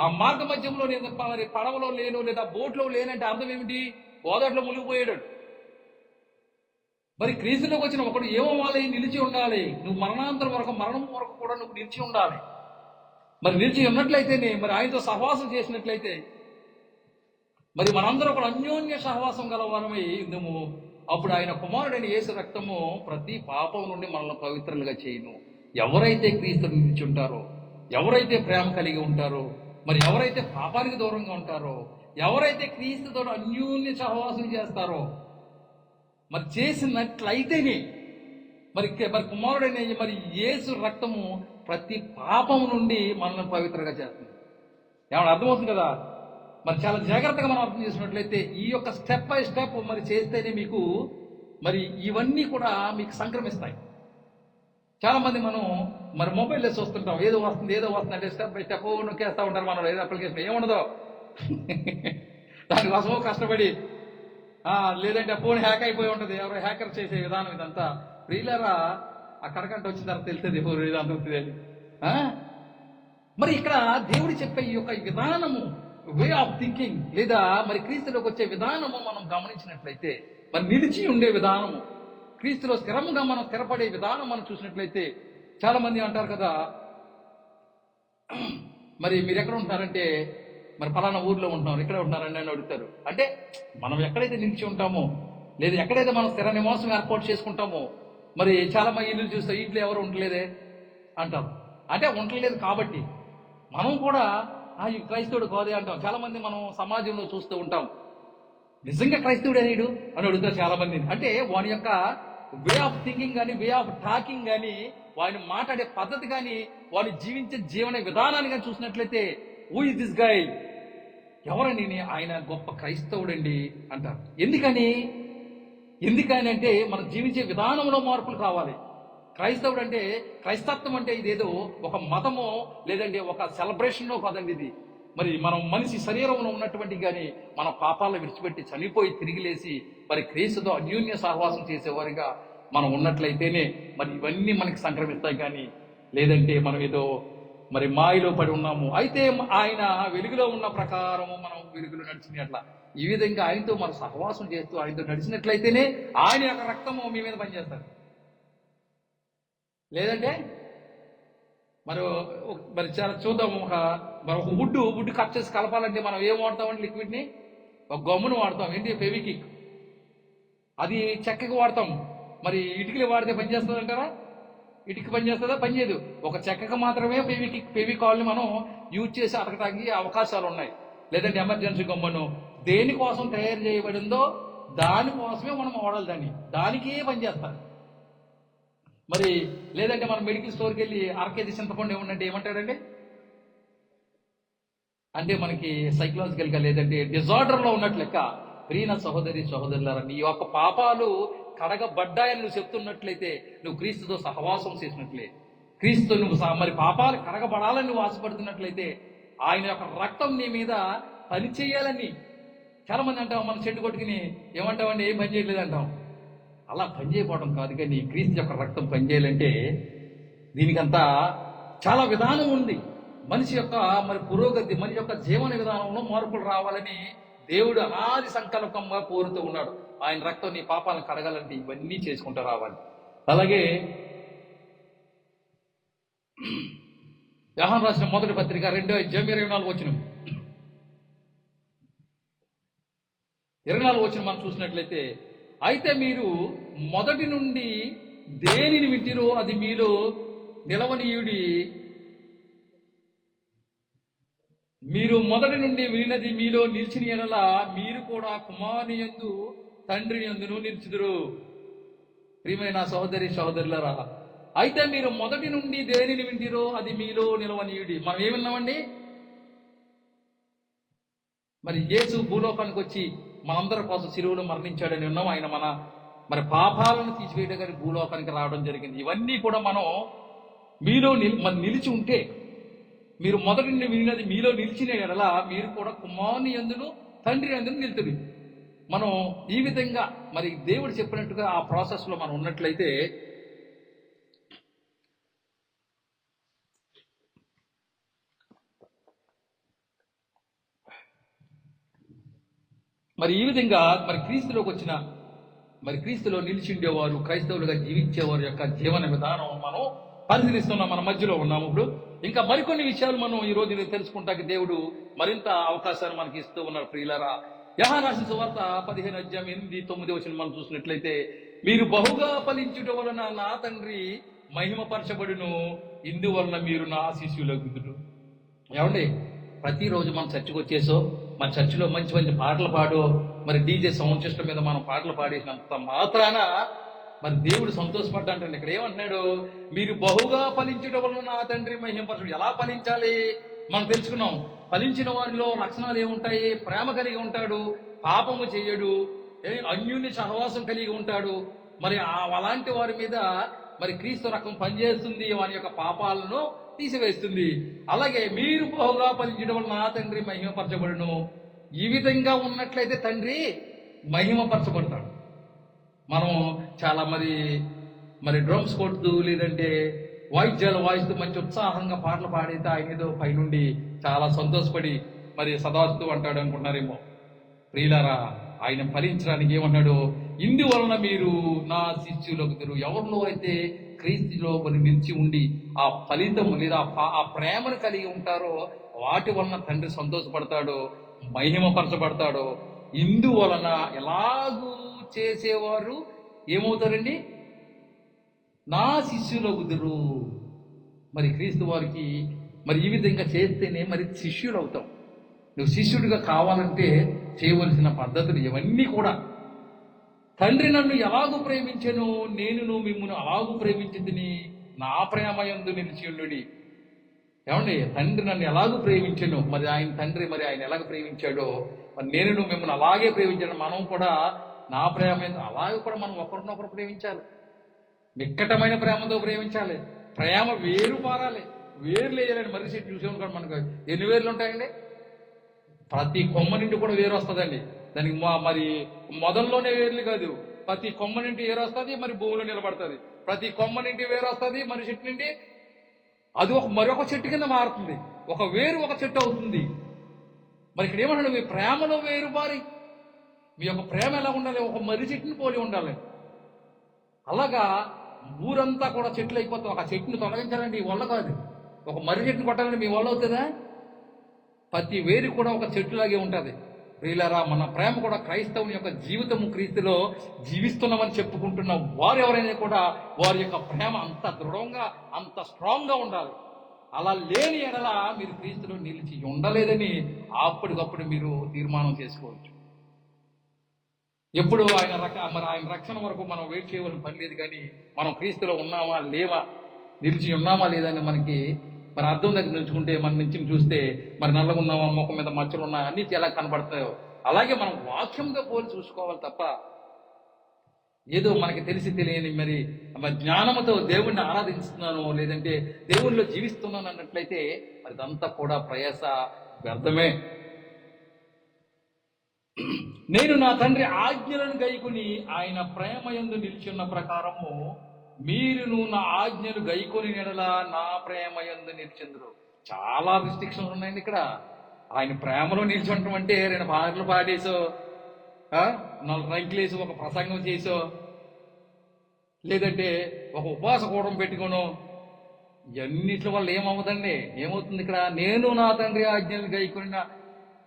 ఆ మార్గ మధ్యంలో నేను మరి పడవలో లేను లేదా బోట్లో లేనంటే అర్థం ఏమిటి? గోదావరిలో మునిగిపోయాడు. మరి క్రీస్తులోకి వచ్చిన ఒకడు ఏమవ్వాలి? నిలిచి ఉండాలి. నువ్వు మరణం వరకు కూడా నువ్వు నిలిచి ఉండాలి. మరి నిలిచి ఉన్నట్లయితేనే మరి ఆయనతో సహవాసం చేసినట్లయితే మరి మనందరం కూడా అన్యోన్య సహవాసం గలవారమై ఇందుము. అప్పుడు ఆయన కుమారుడైన యేసు రక్తము ప్రతి పాపం నుండి మనల్ని పవిత్రులుగా చేయను. ఎవరైతే క్రీస్తుని నిలిచి ఉంటారో, ఎవరైతే ప్రేమ కలిగి ఉంటారో, మరి ఎవరైతే పాపానికి దూరంగా ఉంటారో, ఎవరైతే క్రీస్తుతో అన్యోన్య సహవాసం చేస్తారో, మరి చేసినట్లయితేనే మరి కుమారుడైన మరి యేసు రక్తము ప్రతి పాపం నుండి మనల్ని పవిత్రంగా చేస్తుంది. ఏమన్నా అర్థమవుతుంది కదా? మరి చాలా జాగ్రత్తగా మనం అర్థం చేసినట్లయితే ఈ యొక్క స్టెప్ బై స్టెప్ మరి చేస్తేనే మీకు మరి ఇవన్నీ కూడా మీకు సంక్రమిస్తాయి. చాలా మంది మనం మరి మొబైల్లో చూస్తుంటాం, ఏదో వస్తుంది అంటే స్టెప్ బై స్టెప్ నొక్కేస్తూ ఉంటారు. మనం ఏదో అప్లికేషన్ ఏముండదో దానికోసమో కష్టపడి, లేదంటే ఫోన్ హ్యాక్ అయిపోయి ఉంటుంది, ఎవరో హ్యాకర్ చేసే విధానం ఇదంతా. ప్రియులారా, అక్కడికంటే వచ్చిన తర్వాత తెలుస్తుంది ఫోన్ ఇది అందుతుంది. మరి ఇక్కడ దేవుడు చెప్పే ఈ యొక్క విధానము, వే ఆఫ్ థింకింగ్ లేదా మరి క్రీస్తులోకి వచ్చే విధానము మనం గమనించినట్లయితే, మరి నిలిచి ఉండే విధానము, క్రీస్తులో స్థిరంగా మనం స్థిరపడే విధానం మనం చూసినట్లయితే, చాలా మంది అంటారు కదా, మరి మీరు ఎక్కడ ఉంటున్నారంటే మరి ఫలానా ఊర్లో ఉంటున్నారు, ఇక్కడే ఉంటున్నారని అని అడుగుతారు. అంటే మనం ఎక్కడైతే నిలిచి ఉంటామో లేదా ఎక్కడైతే మనం స్థిర నివాసం ఏర్పాటు చేసుకుంటామో, మరి చాలా మంది ఇల్లు చూస్తే ఇంట్లో ఎవరు ఉండలేదే అంటారు. అంటే ఉండలేదు కాబట్టి మనం కూడా ఈ క్రైస్తవుడు కాదే అంటాం. చాలా మంది మనం సమాజంలో చూస్తూ ఉంటాం, నిజంగా క్రైస్తవుడు అనేడు అని అడుగుతారు చాలా మంది. అంటే వాని యొక్క వే ఆఫ్ థింకింగ్ కానీ, వే ఆఫ్ టాకింగ్ కానీ, వాడిని మాట్లాడే పద్ధతి కానీ, వాడిని జీవించే జీవన విధానాన్ని కానీ చూసినట్లయితే, హూ ఇస్ దిస్ గై, ఎవరని? ఆయన గొప్ప క్రైస్తవుడండి అంటారు. ఎందుకని అంటే మనం జీవించే విధానంలో మార్పులు కావాలి. క్రైస్తవుడు అంటే, క్రైస్తత్వం అంటే ఇదేదో ఒక మతమో లేదంటే ఒక సెలబ్రేషనో కాదండి. ఇది మరి మనం మనిషి శరీరంలో ఉన్నటువంటి కానీ మన పాపాలను విడిచిపెట్టి చనిపోయి తిరిగి లేచి మరి క్రీస్తుతో అన్యోన్య సహవాసం చేసేవారిగా మనం ఉన్నట్లయితేనే మరి ఇవన్నీ మనకి సంక్రమిస్తాయి. కానీ లేదంటే మనం ఏదో మరి మాయలో పడి ఉన్నాము. అయితే ఆయన వెలుగులో ఉన్న ప్రకారము మనం వెలుగులో నడిచినట్ల ఈ విధంగా ఆయనతో మనం సహవాసం చేస్తూ ఆయనతో నడిచినట్లయితేనే ఆయన యొక్క రక్తము మీ మీద పనిచేస్తారు. లేదంటే మరి మరి చాలా చూద్దాం. ఒక వుడ్ కట్ చేసి కలపాలంటే మనం ఏం వాడతామండి లిక్విడ్ని? ఒక గమ్మును వాడతాం. ఏంటి? ఫెవికిక్. అది చెక్కకి వాడతాం. మరి ఇటుకలు వాడితే పనిచేస్తుంది అంటారా? ఇటుక పనిచేస్తుందా? పనిచేయదు. ఒక చెక్కకు మాత్రమే ఫెవికాల్ని మనం యూజ్ చేసి అతకడానికి అవకాశాలు ఉన్నాయి. లేదంటే ఎమర్జెన్సీ గమ్మును దేనికోసం తయారు చేయబడిందో దానికోసమే మనం వాడాలి. దానికే పనిచేస్తాం. మరి లేదంటే మనం మెడికల్ స్టోర్కి వెళ్ళి అరకేజీ చింతపండు ఏమన్నంటే ఏమంటాడండి? అంటే మనకి సైకలాజికల్గా లేదంటే డిజార్డర్లో ఉన్నట్లు లెక్క. ప్రియన సహోదరులారా, నీ యొక్క పాపాలు కడగబడ్డాయని నువ్వు చెప్తున్నట్లయితే నువ్వు క్రీస్తుతో సహవాసం చేసినట్లే. క్రీస్తు నువ్వు మరి పాపాలు కడగబడాలని నువ్వు ఆశపడుతున్నట్లయితే ఆయన యొక్క రక్తం నీ మీద పనిచేయాలని. చాలా మంది అంటాం, మనం చెట్టు కొట్టుకుని ఏమంటామండి, ఏం పని చేయట్లేదు అంటాం. అలా పనిచేయకపోవడం కాదు, కానీ క్రీస్తు యొక్క రక్తం పనిచేయాలంటే దీనికంతా చాలా విధానం ఉంది. మనిషి యొక్క మరి పురోగతి, మనిషి యొక్క జీవన విధానంలో మార్పులు రావాలని దేవుడు అనాది సంకల్పంగా కోరుతూ ఉన్నాడు. ఆయన రక్తం నీ పాపాలను కడగాలంటే ఇవన్నీ చేసుకుంటూ రావాలి. అలాగే యోహాను రాసిన మొదటి పత్రిక 2:24 24 మనం చూసినట్లయితే, అయితే మీరు మొదటి నుండి దేనిని వింటిరో అది మీలో నిలవనీయుడి. మీరు మొదటి నుండి వినినది మీలో నిలిచిన ఎడల మీరు కూడా కుమారుని యందు తండ్రి యందును నిలిచుదురు. ప్రియమైన సహోదరులారా, అయితే మీరు మొదటి నుండి దేనిని వింటిరో అది మీలో నిలవనీయుడి. మనం ఏమి విన్నామండి? మరి యేసు భూలోకానికి వచ్చి మనందరి కోసం సిలువలో మరణించాడని విన్నాం. ఆయన మరి పాపాలను తీసివేయడానికి భూలోకానికి రావడం జరిగింది. ఇవన్నీ కూడా మనం మీలో నిలిచి ఉంటే, మీరు మొదటి నుండి వినినది మీలో నిలిచిన ఎడల మీరు కూడా కుమారుని యందును తండ్రి యందును నిలుతుంది. మనం ఈ విధంగా మరి దేవుడు చెప్పినట్టుగా ఆ ప్రాసెస్లో మనం ఉన్నట్లయితే మరి ఈ విధంగా మరి క్రీస్తులోకి వచ్చిన మరి క్రీస్తులో నిలిచి ఉండేవారు, క్రైస్తవులుగా జీవించేవారి యొక్క జీవన విధానం మనం పరిశీలిస్తున్నాం. మన మధ్యలో ఉన్నాము. ఇప్పుడు ఇంకా మరికొన్ని విషయాలు మనం ఈ రోజు తెలుసుకుంటానికి దేవుడు మరింత అవకాశాన్ని మనకి ఇస్తూ ఉన్నారు. ప్రియులారా, యోహాను రాసిన సువార్త 15:8-9 మనం చూసినట్లయితే, మీరు బహుగా ఫలించుట వలన నా తండ్రి మహిమపరచబడును, ఇందువలన మీరు నా శిష్యులగుదురు. ఏమండి, ప్రతిరోజు మనం చర్చికి వచ్చేసో మన చర్చిలో మంచి మంచి పాటలు పాడో మరి డీజే సౌండ్ సిస్టమ్ మీద మనం పాటలు పాడేసినంత మాత్రాన మరి దేవుడు సంతోషపడ్డా. ఇక్కడ ఏమంటున్నాడు? మీరు బహుగా ఫలించడం వలన నా తండ్రి మహిమపరచడు. ఎలా ఫలించాలి మనం తెలుసుకున్నాం. ఫలించిన వారిలో లక్షణాలు ఏముంటాయి? ప్రేమ కలిగి ఉంటాడు, పాపము చేయడు, అన్యుని సహవాసం కలిగి ఉంటాడు. మరి అలాంటి వారి మీద మరి క్రీస్తు రకం పనిచేస్తుంది, వారి యొక్క పాపాలను తీసివేస్తుంది. అలాగే మీరు బహుగా ఫలించడం వల్ల నా తండ్రి మహిమపరచబడును. ఈ విధంగా ఉన్నట్లయితే తండ్రి మహిమపరచబడతాడు. మనం చాలా మరి డ్రమ్స్ కొడుతూ లేదంటే వాయిద్యాలు వాయిస్తూ మంచి ఉత్సాహంగా పాటలు పాడైతే ఆయన ఏదో పైనుండి చాలా సంతోషపడి మరి సదాస్తూ అంటాడు అనుకుంటున్నారేమో. ప్రియులారా, ఆయన ఫలించడానికి ఏమన్నాడు? ఇందువలన మీరు నా శిష్యులగుదురు. ఎవరిలో అయితే క్రీస్తులో మరి నిలిచి ఉండి ఆ ఫలితం లేదా ఆ ప్రేమను కలిగి ఉంటారో వాటి వలన తండ్రి సంతోషపడతాడు, మహిమపరచబడతాడు. ఇందువలన ఎలాగూ చేసేవారు ఏమవుతారండి? నా శిష్యులగుదురు. మరి క్రీస్తు వారికి మరి ఈ విధంగా చేస్తేనే మరి శిష్యులు అవుతాం. నువ్వు శిష్యుడిగా కావాలంటే చేయవలసిన పద్ధతులు ఇవన్నీ కూడా, తండ్రి నన్ను ఎలాగూ ప్రేమించెను నేను మిమ్మల్ని అలాగూ ప్రేమించింది, నా ప్రేమ యందు నిలిచియుండుడి. ఏమండి, తండ్రి నన్ను ఎలాగూ ప్రేమించెను, మరి ఆయన తండ్రి మరి ఆయన ఎలాగ ప్రేమించాడో మరి నేను మిమ్మల్ని అలాగే ప్రేమించాను. మనం కూడా నా ప్రేమ అలాగే కూడా మనం ఒకరినొకరు ప్రేమించాలి. నిక్కటమైన ప్రేమతో ప్రేమించాలి. ప్రేమ వేరు పారాలి, వేర్లు వేయాలండి. మర్రి చెట్టు చూసాము కూడా మనకు ఎన్ని వేర్లు ఉంటాయండి? ప్రతి కొమ్మ నుండి కూడా వేరు వస్తుందండి. దానికి మరి మొదల్లోనే వేర్లు కాదు, ప్రతి కొమ్మ నుండి వేరు వస్తుంది, మరి భూమిలో నిలబడుతుంది. ప్రతి కొమ్మ నుండి వేరు వస్తుంది, మరి చెట్టు నుండి అది మరొక చెట్టు కింద మారుతుంది. ఒక వేరు ఒక చెట్టు అవుతుంది. మరి ఇక్కడ ఏమన్నాడు? మీ ప్రేమలో వేరు బారి, మీ యొక్క ప్రేమ ఎలా ఉండాలి? ఒక మర్రి చెట్టుని పోలి ఉండాలి. అలాగా ఊరంతా కూడా చెట్లు అయిపోతాం. ఒక చెట్టుని తొలగించాలంటే ఈ వల్ల కాదు. ఒక మర్రి చెట్టుని కొట్టాలంటే మీ వల్ల అవుతుందా? ప్రతి వేరు కూడా ఒక చెట్టులాగే ఉంటుంది. ప్రియులారా, మన ప్రేమ కూడా క్రైస్తవుని యొక్క జీవితము క్రీస్తులో జీవిస్తున్నామని చెప్పుకుంటున్న వారు ఎవరైనా కూడా వారి యొక్క ప్రేమ అంత దృఢంగా, అంత స్ట్రాంగ్గా ఉండాలి. అలా లేని ఎడల మీరు క్రీస్తులో నిలిచి ఉండలేదని అప్పటికప్పుడు మీరు తీర్మానం చేసుకోవచ్చు. ఎప్పుడు ఆయన రక్షణ వరకు మనం వెయిట్ చేయవలసిన పని లేదు. కానీ మనం క్రీస్తులో ఉన్నామా లేవా, నిలిచి ఉన్నామా లేదని మనకి మరి అర్థం దగ్గర నిలుచుకుంటే, మన నుంచి చూస్తే మరి నల్లగా ఉన్నామా, ముఖం మీద మచ్చలు ఉన్నాయా, అన్నీ ఎలా కనబడతాయో అలాగే మనం వాక్యంగా పోలి చూసుకోవాలి తప్ప ఏదో మనకి తెలిసి తెలియని మరి జ్ఞానంతో దేవుణ్ణి ఆరాధిస్తున్నాను, లేదంటే దేవుణ్ణిలో జీవిస్తున్నాను అన్నట్లయితే అదంతా కూడా ప్రయాస వ్యర్థమే. నేను నా తండ్రి ఆజ్ఞలను గైకొని ఆయన ప్రేమయందు నిలిచున్న ప్రకారము మీరును నా ఆజ్ఞలు గైకొని నెడలా నా ప్రేమయందు నిలిచెందురు. చాలా రిస్ట్రిక్షన్స్ ఉన్నాయండి ఇక్కడ. ఆయన ప్రేమలో నిలిచుంటాం అంటే 2 పాటలు పాడేసో, 4 రంకులేసి ఒక ప్రసంగం చేసో, లేదంటే ఒక ఉపవాస కూడం పెట్టుకోను, ఇవన్నిటి వల్ల ఏమవుతుందండి? ఏమవుతుంది ఇక్కడ? నేను నా తండ్రి ఆజ్ఞలు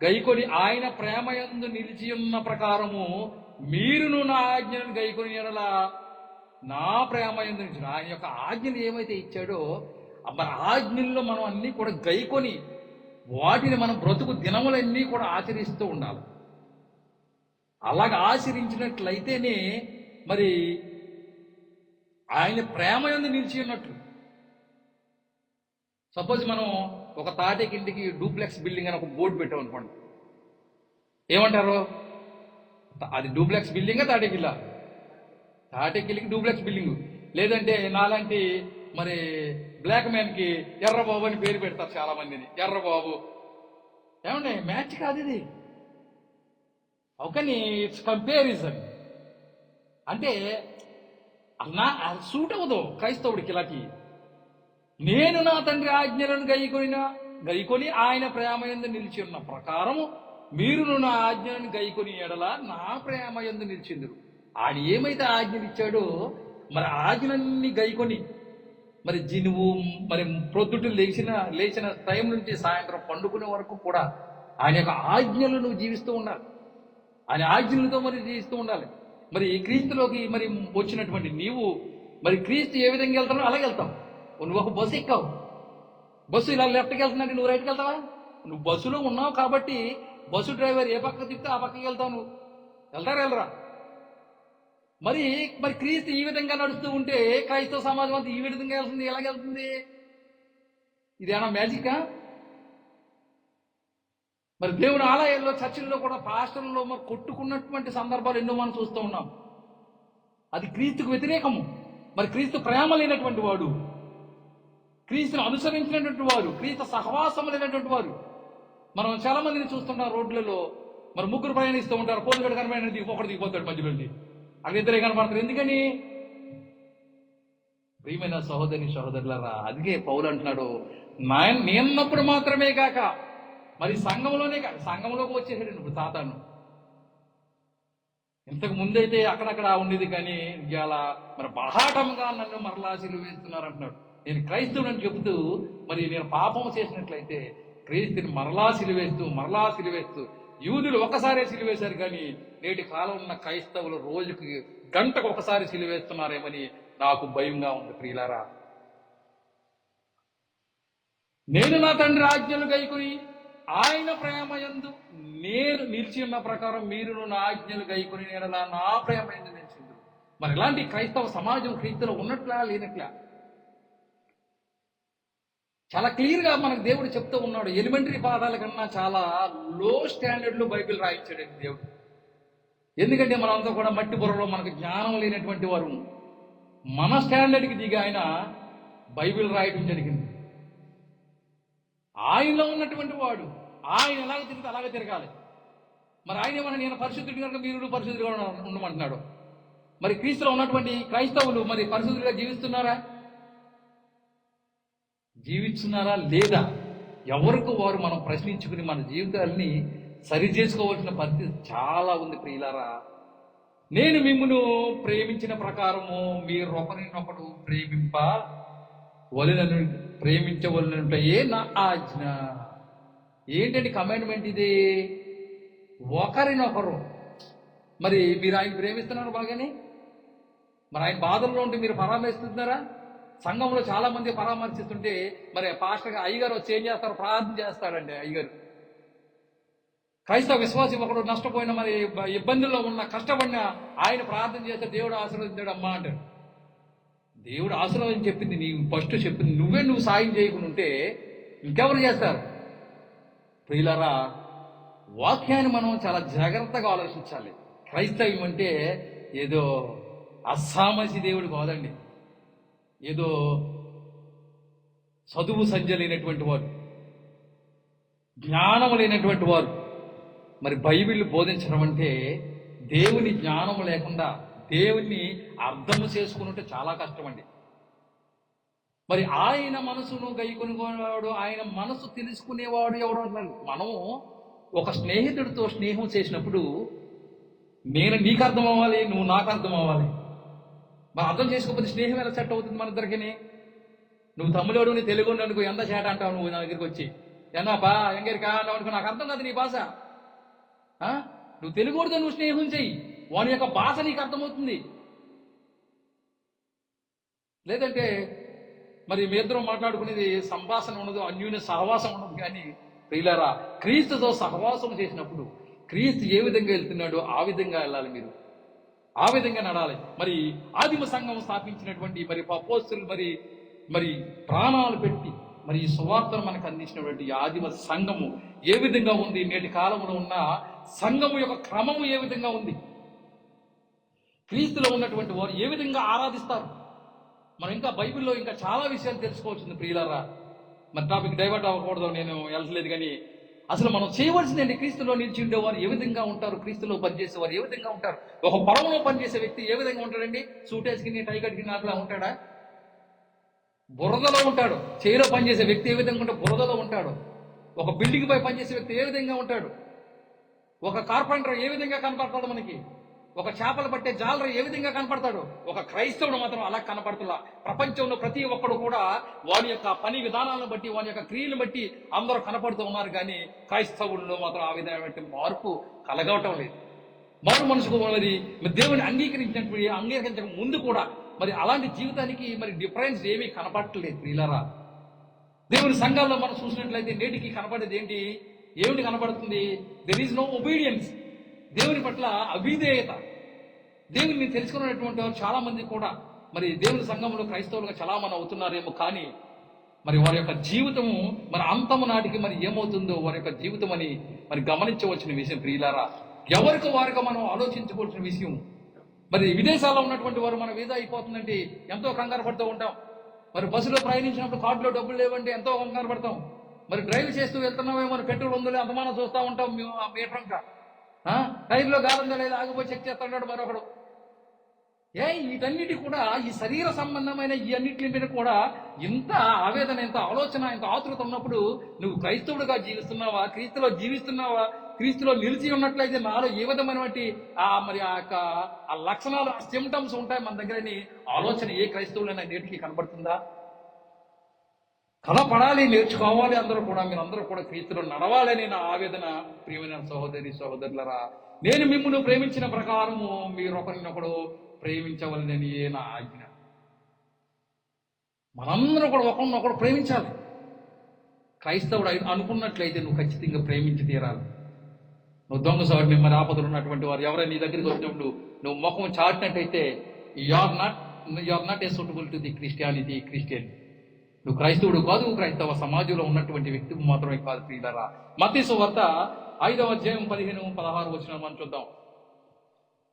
గైకొని ఆయన ప్రేమయందు నిలిచి ఉన్న ప్రకారము మీరును నా ఆజ్ఞలను గైకొని ఎడలా నా ప్రేమయందు నిలిచి. ఆయన యొక్క ఆజ్ఞలు ఏమైతే ఇచ్చాడో మరి ఆజ్ఞల్లో మనం అన్నీ కూడా గైకొని వాటిని మనం బ్రతుకు దినములన్నీ కూడా ఆచరిస్తూ ఉండాలి. అలాగ ఆచరించినట్లయితేనే మరి ఆయన ప్రేమయందు నిలిచి ఉన్నట్లు. సపోజ్ మనం ఒక తాటేకింటికి డూప్లెక్స్ బిల్డింగ్ అని ఒక బోర్డు పెట్టాం అనుకోండి, ఏమంటారు? అది డూప్లెక్స్ బిల్డింగా తాటేకిల్లా? తాటేకిల్లికి డూప్లెక్స్ బిల్డింగ్. లేదంటే నాలాంటి మరి బ్లాక్ మ్యాన్కి ఎర్రబాబు అని పేరు పెడతారు చాలా మందిని. ఎర్రబాబు ఏమండి, మ్యాచ్ కాదు ఇది. ఒకని ఇట్స్ కంపారిజన్. అంటే అన్నా అది సూట్ అవ్వదు క్రైస్తవుడికి. ఇలాకి నేను నా తండ్రి ఆజ్ఞలను గైకొని ఆయన ప్రేమయందు నిలిచి ఉన్న ప్రకారము మీరును నా ఆజ్ఞలను గైకొని ఎడల నా ప్రేమయందు నిలిచిందురు. ఆయన ఏమైతే ఆజ్ఞలు ఇచ్చాడో మరి ఆజ్ఞలన్నీ గైకొని మరి నువ్వు మరి ప్రొద్దుట లేచిన టైం నుంచి సాయంత్రం పండుకునే వరకు కూడా ఆయన యొక్క ఆజ్ఞలు నువ్వు జీవిస్తూ ఉండాలి. ఆయన ఆజ్ఞలతో మరి జీవిస్తూ ఉండాలి. మరి క్రీస్తులోకి మరి వచ్చినటువంటి నీవు మరి క్రీస్తు ఏ విధంగా వెళ్తానో అలాగే వెళ్తావు. నువ్వు ఒక బస్సు ఎక్కావు, బస్సు ఇలా లెఫ్ట్కి వెళ్తుందంటే నువ్వు రైట్కి వెళ్తావా? నువ్వు బస్సులో ఉన్నావు కాబట్టి బస్సు డ్రైవర్ ఏ పక్క తిప్పితే ఆ పక్కకి వెళ్తావు. నువ్వు వెళ్ళరా? మరి క్రీస్తు ఈ విధంగా నడుస్తూ ఉంటే క్రైస్తవ సమాజం అంతా ఈ విధంగా వెళ్తుంది. ఎలాగెళ్తుంది? ఇదేనా మ్యాజికా? మరి దేవుని ఆలయాల్లో, చర్చిల్లో కూడా పాస్టర్లలో మరి కొట్టుకున్నటువంటి సందర్భాలు ఎన్నో మనం చూస్తూ ఉన్నాం. అది క్రీస్తుకు వ్యతిరేకము. మరి క్రీస్తు ప్రేమ లేనటువంటి వాడు, క్రీస్తును అనుసరించినటువంటి వారు, క్రీస్తు సహవాసం లేనటువంటి వారు మనం చాలా మందిని చూస్తుంటాం. రోడ్లలో మరి ముగ్గురు ప్రయాణిస్తూ ఉంటారు. పోలీసుడు కనబడి ఒకటి దిగిపోతాడు మధ్యలోండి. అక్కడ ఇద్దరే కనపడతారు. ఎందుకని? ప్రియమైన సహోదరులారా, అందుకే పౌలు అంటున్నాడు, నేనున్నప్పుడు మాత్రమే కాక మరి సంఘంలోనే కాక, సంఘంలోకి వచ్చేసాడు ఇప్పుడు సాతాను. ఇంతకు ముందైతే అక్కడక్కడ ఉండేది, కానీ ఇవాళ మరి బహాటంగా నన్ను మరలా సిలువ వేస్తున్నారు అంటున్నాడు. నేను క్రైస్తవుని చెబుతూ మరి నేను పాపం చేసినట్లయితే క్రీస్తుని మరలా సిలువేస్తూ యూదులు ఒకసారి సిలువేశారు, కానీ నేటి కాలం ఉన్న క్రైస్తవులు రోజుకి గంటకు ఒకసారి సిలువేస్తున్నారేమని నాకు భయంగా ఉంది. ప్రియులారా, నేను నా తండ్రి ఆజ్ఞలు గైకొని ఆయన ప్రేమయందు నేను నిలిచి ఉన్న ప్రకారం మీరును నా ఆజ్ఞలు గైకొని నేనలా నా ప్రేమయందు నిలిచింది. మరి ఇలాంటి క్రైస్తవ సమాజం క్రీస్తులో ఉన్నట్లా లేనట్లా? చాలా క్లియర్గా మనకు దేవుడు చెప్తూ ఉన్నాడు. ఎలిమెంటరీ పాఠాల కన్నా చాలా లో స్టాండర్డ్లో బైబిల్ రాయించాడండి దేవుడు. ఎందుకంటే మనంతా కూడా మట్టి బుర్రలో మనకు జ్ఞానం లేనటువంటి వారు. మన స్టాండర్డ్కి దిగి ఆయన బైబిల్ రాయడం జరిగింది. ఆయనలో ఉన్నటువంటి వాడు ఆయన ఎలాగ తిరిగితే అలాగే తిరగాలి. మరి ఆయన ఏమన్నా నేను పరిశుద్ధుడి కనుక మీరు పరిశుద్ధుడిగా ఉండమంటున్నాడు. మరి క్రీస్తులో ఉన్నటువంటి క్రైస్తవులు మరి పరిశుద్ధుడిగా జీవిస్తున్నారా లేదా? ఎవరికి వారు మనం ప్రశ్నించుకుని మన జీవితాలని సరి చేసుకోవాల్సిన పరిస్థితి చాలా ఉంది. ప్రియులారా, నేను మిమ్మును ప్రేమించిన ప్రకారము మీరు ఒకరినొకడు వలెనను ప్రేమించవలనంటే నా ఆజ్ఞ. ఏంటండి కమాండ్మెంట్ ఇది? ఒకరినొకరు. మరి మీరు ఆయన ప్రేమిస్తున్నారు బాగానే, మరి ఆయన బాధల్లో ఉంటే మీరు పరామర్శిస్తున్నారా? సంఘంలో చాలా మంది పరామర్శిస్తుంటే మరి పాస్టర్ అయ్యగారు వచ్చి ఏం చేస్తారు? ప్రార్థన చేస్తాడండి అయ్యగారు. క్రైస్తవ విశ్వాసి ఒకడు నష్టపోయిన, మరి ఇబ్బందుల్లో ఉన్న, కష్టపడిన ఆయన ప్రార్థన చేస్తే దేవుడు ఆశీర్వదించాడు అమ్మా అంటాడు. దేవుడు ఆశీర్వాదం చెప్పింది నీవు ఫస్ట్ చెప్పింది నువ్వు సాయం చేయకుండా ఉంటే ఇంకెవరు చేస్తారు? ప్రియులారా, వాక్యాన్ని మనం చాలా జాగ్రత్తగా ఆలోచించాలి. క్రైస్తవం అంటే ఏదో అస్సామసి దేవుడు కాదండి, ఏదో చదువు సంధ్య లేనటువంటి వారు, జ్ఞానము లేనటువంటి వారు. మరి బైబిల్ బోధించడం అంటే దేవుని జ్ఞానము లేకుండా దేవుణ్ణి అర్థము చేసుకున్నట్టు చాలా కష్టం అండి. మరి ఆయన మనసును గైకొనేవాడు, ఆయన మనసు తెలుసుకునేవాడు ఎవడు అన్నాడు. మనము ఒక స్నేహితుడితో స్నేహం చేసినప్పుడు నేను నీకు అర్థం అవ్వాలి, నువ్వు నాకు అర్థం అవ్వాలి. మరి అర్థం చేసుకోకపోతే స్నేహం ఎలా సెట్ అవుతుంది మన ఇద్దరికి? నువ్వు తమ్ముడు, నీ తెలుగు అనుకో, ఎంత చేట అంటావు నువ్వు నా దగ్గరికి వచ్చి, ఎన్నాపా ఎంగరికా అన్నావు అనుకో, నాకు అర్థం కాదు నీ భాష. నువ్వు తెలుగుడితో నువ్వు స్నేహం చెయ్యి, వాని యొక్క భాష నీకు అర్థమవుతుంది. లేదంటే మరి మీ ఇద్దరం మాట్లాడుకునేది సంభాషణ ఉండదు, అన్యోన్య సహవాసం ఉండదు. కానీ ప్రియులారా, క్రీస్తుతో సహవాసం చేసినప్పుడు క్రీస్తు ఏ విధంగా వెళ్తున్నాడో ఆ విధంగా వెళ్ళాలి, మీరు ఆ విధంగా నడాలి. మరి ఆదిమ సంఘం స్థాపించినటువంటి మరి అపోస్తలులు మరి ప్రాణాలు పెట్టి మరి ఈ సువార్తను మనకు అందించినటువంటి ఆదిమ సంఘము ఏ విధంగా ఉంది, నేటి కాలంలో ఉన్న సంఘము యొక్క క్రమము ఏ విధంగా ఉంది, క్రీస్తులో ఉన్నటువంటి వారు ఏ విధంగా ఆరాధిస్తారు, మనం ఇంకా బైబిల్లో ఇంకా చాలా విషయాలు తెలుసుకోవాల్సింది ప్రియులారా. మరి టాపిక్ డైవర్ట్ అవ్వకూడదు, నేను వెళ్ళలేదు. కానీ అసలు మనం చేయవలసిందండి, క్రీస్తులో నిలిచి ఉండేవారు ఏ విధంగా ఉంటారు, క్రీస్తులో పనిచేసేవారు ఏ విధంగా ఉంటారు. ఒక పొలంలో పనిచేసే వ్యక్తి ఏ విధంగా ఉంటాడండి? సూటేసుకుని టైగట్కి అట్లా ఉంటాడా? బురదలో ఉంటాడు. చేలో పనిచేసే వ్యక్తి ఏ విధంగా ఉంటాడు? బురదలో ఉంటాడు. ఒక బిల్డింగ్ పై పనిచేసే వ్యక్తి ఏ విధంగా ఉంటాడు? ఒక కార్పెంటర్ ఏ విధంగా కనపడతాడు మనకి? ఒక చేపలు పట్టే జాలరు ఏ విధంగా కనపడతాడు? ఒక క్రైస్తవుడు మాత్రం అలా కనపడుతున్నా. ప్రపంచంలో ప్రతి ఒక్కడు కూడా వాని యొక్క పని విధానాలను బట్టి, వాని యొక్క క్రియలను బట్టి అందరూ కనపడుతూ ఉన్నారు. కానీ క్రైస్తవుల్లో మాత్రం ఆ విధమైన మార్పు కలగవటం లేదు. మరో మనసుకు మరి దేవుని అంగీకరించక ముందు కూడా మరి అలాంటి జీవితానికి మరి డిఫరెన్స్ ఏమీ కనపడట్లేదు ప్రియులారా. దేవుని సంఘాల్లో మనం చూసినట్లయితే నేటికి కనపడేది ఏమిటి కనపడుతుంది? There is no obedience. దేవుని పట్ల అవిధేయత. దేవుని తెలుసుకున్నటువంటి వారు చాలా మంది కూడా మరి దేవుని సంఘంలో క్రైస్తవులుగా చలామణి అవుతున్నారేమో, కానీ మరి వారి యొక్క జీవితము మరి అంతము నాటికి మరి ఏమవుతుందో వారి యొక్క జీవితం అని మరి గమనించవలసిన విషయం ప్రియులారా. ఎవరికి వారిగా మనం ఆలోచించుకోవాల్సిన విషయం. మరి విదేశాల్లో ఉన్నటువంటి వారు మన వీసా అయిపోతుందంటే ఎంతో కంగారు పడుతూ ఉంటాం. మరి బస్సులో ప్రయాణించినప్పుడు కార్డులో డబ్బులు లేవంటే ఎంతో కంగారు పడతాం. మరి డ్రైవ్ చేస్తూ వెళ్తున్నామేమో, పెట్రోల్ ఉందో అంతమానం చూస్తూ ఉంటాం మీటరంక. టైర్లో గాలందో లేదా ఆగిపోయి చెక్ చేస్తున్నాడు మరొకడు. వీటన్నిటి కూడా ఈ శరీర సంబంధమైన ఈ అన్నిటి మీద కూడా ఇంత ఆవేదన, ఇంత ఆలోచన, ఇంత ఆతృత ఉన్నప్పుడు నువ్వు క్రైస్తవుడుగా జీవిస్తున్నావా, క్రీస్తులో జీవిస్తున్నావా, క్రీస్తులో నిలిచి ఉన్నట్లయితే నాలో ఏ విధమైనటువంటి మరి ఆ లక్షణాలు, ఆ సిమ్టమ్స్ ఉంటాయి మన దగ్గరని ఆలోచన ఏ క్రైస్తవులైనా నేటికి కనబడుతుందా? కనపడాలి, నేర్చుకోవాలి. మీరందరూ కూడా క్రీస్తులో నడవాలని నా ఆవేదన. ప్రియమైన సహోదరి సహోదరులరా, నేను మిమ్మల్ని ప్రేమించిన ప్రకారము మీరు ఒకరినొకడు ప్రేమించవలనని నా ఆజ్ఞ. మనందరూ కూడా ఒకరినొకడు ప్రేమించాలి. క్రైస్తవుడు అనుకున్నట్లయితే నువ్వు ఖచ్చితంగా ప్రేమించి తీరాలి. నువ్వు దొంగ సోదరుని, మరి ఆపదలు ఉన్నటువంటి వారు ఎవరైనా నీ దగ్గరికి వచ్చినప్పుడు నువ్వు ముఖం చాటినట్టయితే you are not a suitable to the Christian. నువ్వు క్రైస్తవుడు కాదు, క్రైస్తవ సమాజంలో ఉన్నటువంటి వ్యక్తికి మాత్రమే కాదు ప్రియులారా. మత్తయి సువార్త 5వ అధ్యాయం 15-16 వచనం మనం చూద్దాం.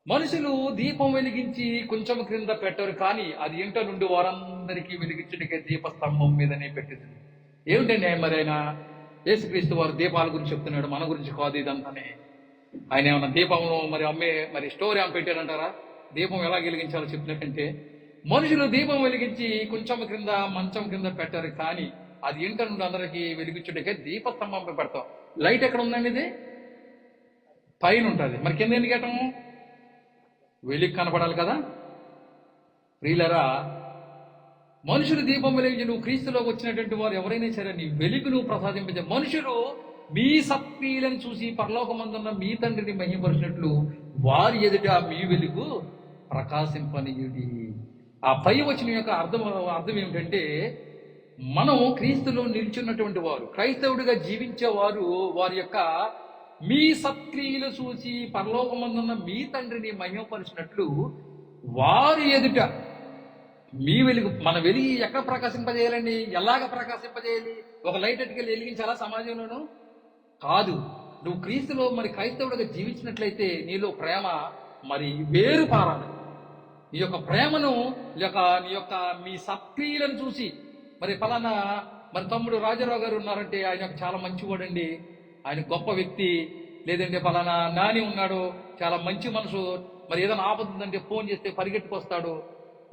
మనుషులు దీపం వెలిగించి కొంచెం క్రింద పెట్టరు, కానీ అది ఇంట నుండి వారందరికీ వెలిగించుటకే దీపస్తంభం మీదనే పెట్టింది. ఏమిటండి మరి ఆయన యేసుక్రీస్తు వారు దీపాల గురించి చెప్తున్నాడు, మన గురించి కాదు ఇదంతానే. ఆయన ఏమన్నా దీపంలో మరి స్టోరీ ఏమైనా పెట్టారంటారా? దీపం ఎలా వెలిగించాలో చెప్పినట్టంటే, మనుషులు దీపం వెలిగించి కొంచెం క్రింద మంచం కింద పెట్టారు, కానీ అది ఇంట నుండి అందరికీ వెలిగించుటకే దీపస్తంభం పెడతాం. లైట్ ఎక్కడ ఉందండి? ఇది పైన ఉంటుంది. మరి కింద ఎందుకు పెట్టము? వెలుగు కనపడాలి కదా. ప్రియులరా, మనుషులు దీపం వెలిగించి నువ్వు క్రీస్తులోకి వచ్చినటువంటి వారు ఎవరైనా సరే నీ వెలుగు నువ్వు ప్రసాదింపజే. మనుషులు మీ సత్క్రియలను చూసి పరలోకమందున్న మీ తండ్రిని మహిమపరిచినట్లు వారి ఎదుట మీ వెలుగు ప్రకాశింపనీయుడి. ఆ పై వచ్చిన యొక్క అర్థం ఏమిటంటే, మనం క్రీస్తులో నిల్చున్నటువంటి వారు, క్రైస్తవుడిగా జీవించేవారు వారి యొక్క మీ సత్క్రియలు చూసి పరలోకమందున్న మీ తండ్రిని మహిమపరిచినట్లు వారి ఎదుట మీ వెలుగు. మన వెలిగి ఎక్కడ ప్రకాశింపజేయాలండి? ఎలాగ ప్రకాశింపజేయాలి? ఒక లైట్ ఎట్టుకెళ్ళి వెలిగించాలా సమాజంలోనూ? కాదు. నువ్వు క్రీస్తులో మరి క్రైస్తవుడిగా జీవించినట్లయితే నీలో ప్రేమ మరి వేరు పారాలి. నీ యొక్క ప్రేమను నీ యొక్క మీ సత్క్రియలను చూసి, మరి ఫలానా మరి తమ్ముడు రాజారావు గారు ఉన్నారంటే ఆయన చాలా మంచివాడండి, ఆయన గొప్ప వ్యక్తి. లేదంటే ఫలానా నాని ఉన్నాడు, చాలా మంచి మనసు, మరి ఏదైనా ఆపద ఉందంటే ఫోన్ చేస్తే పరిగెట్టుకొస్తాడు,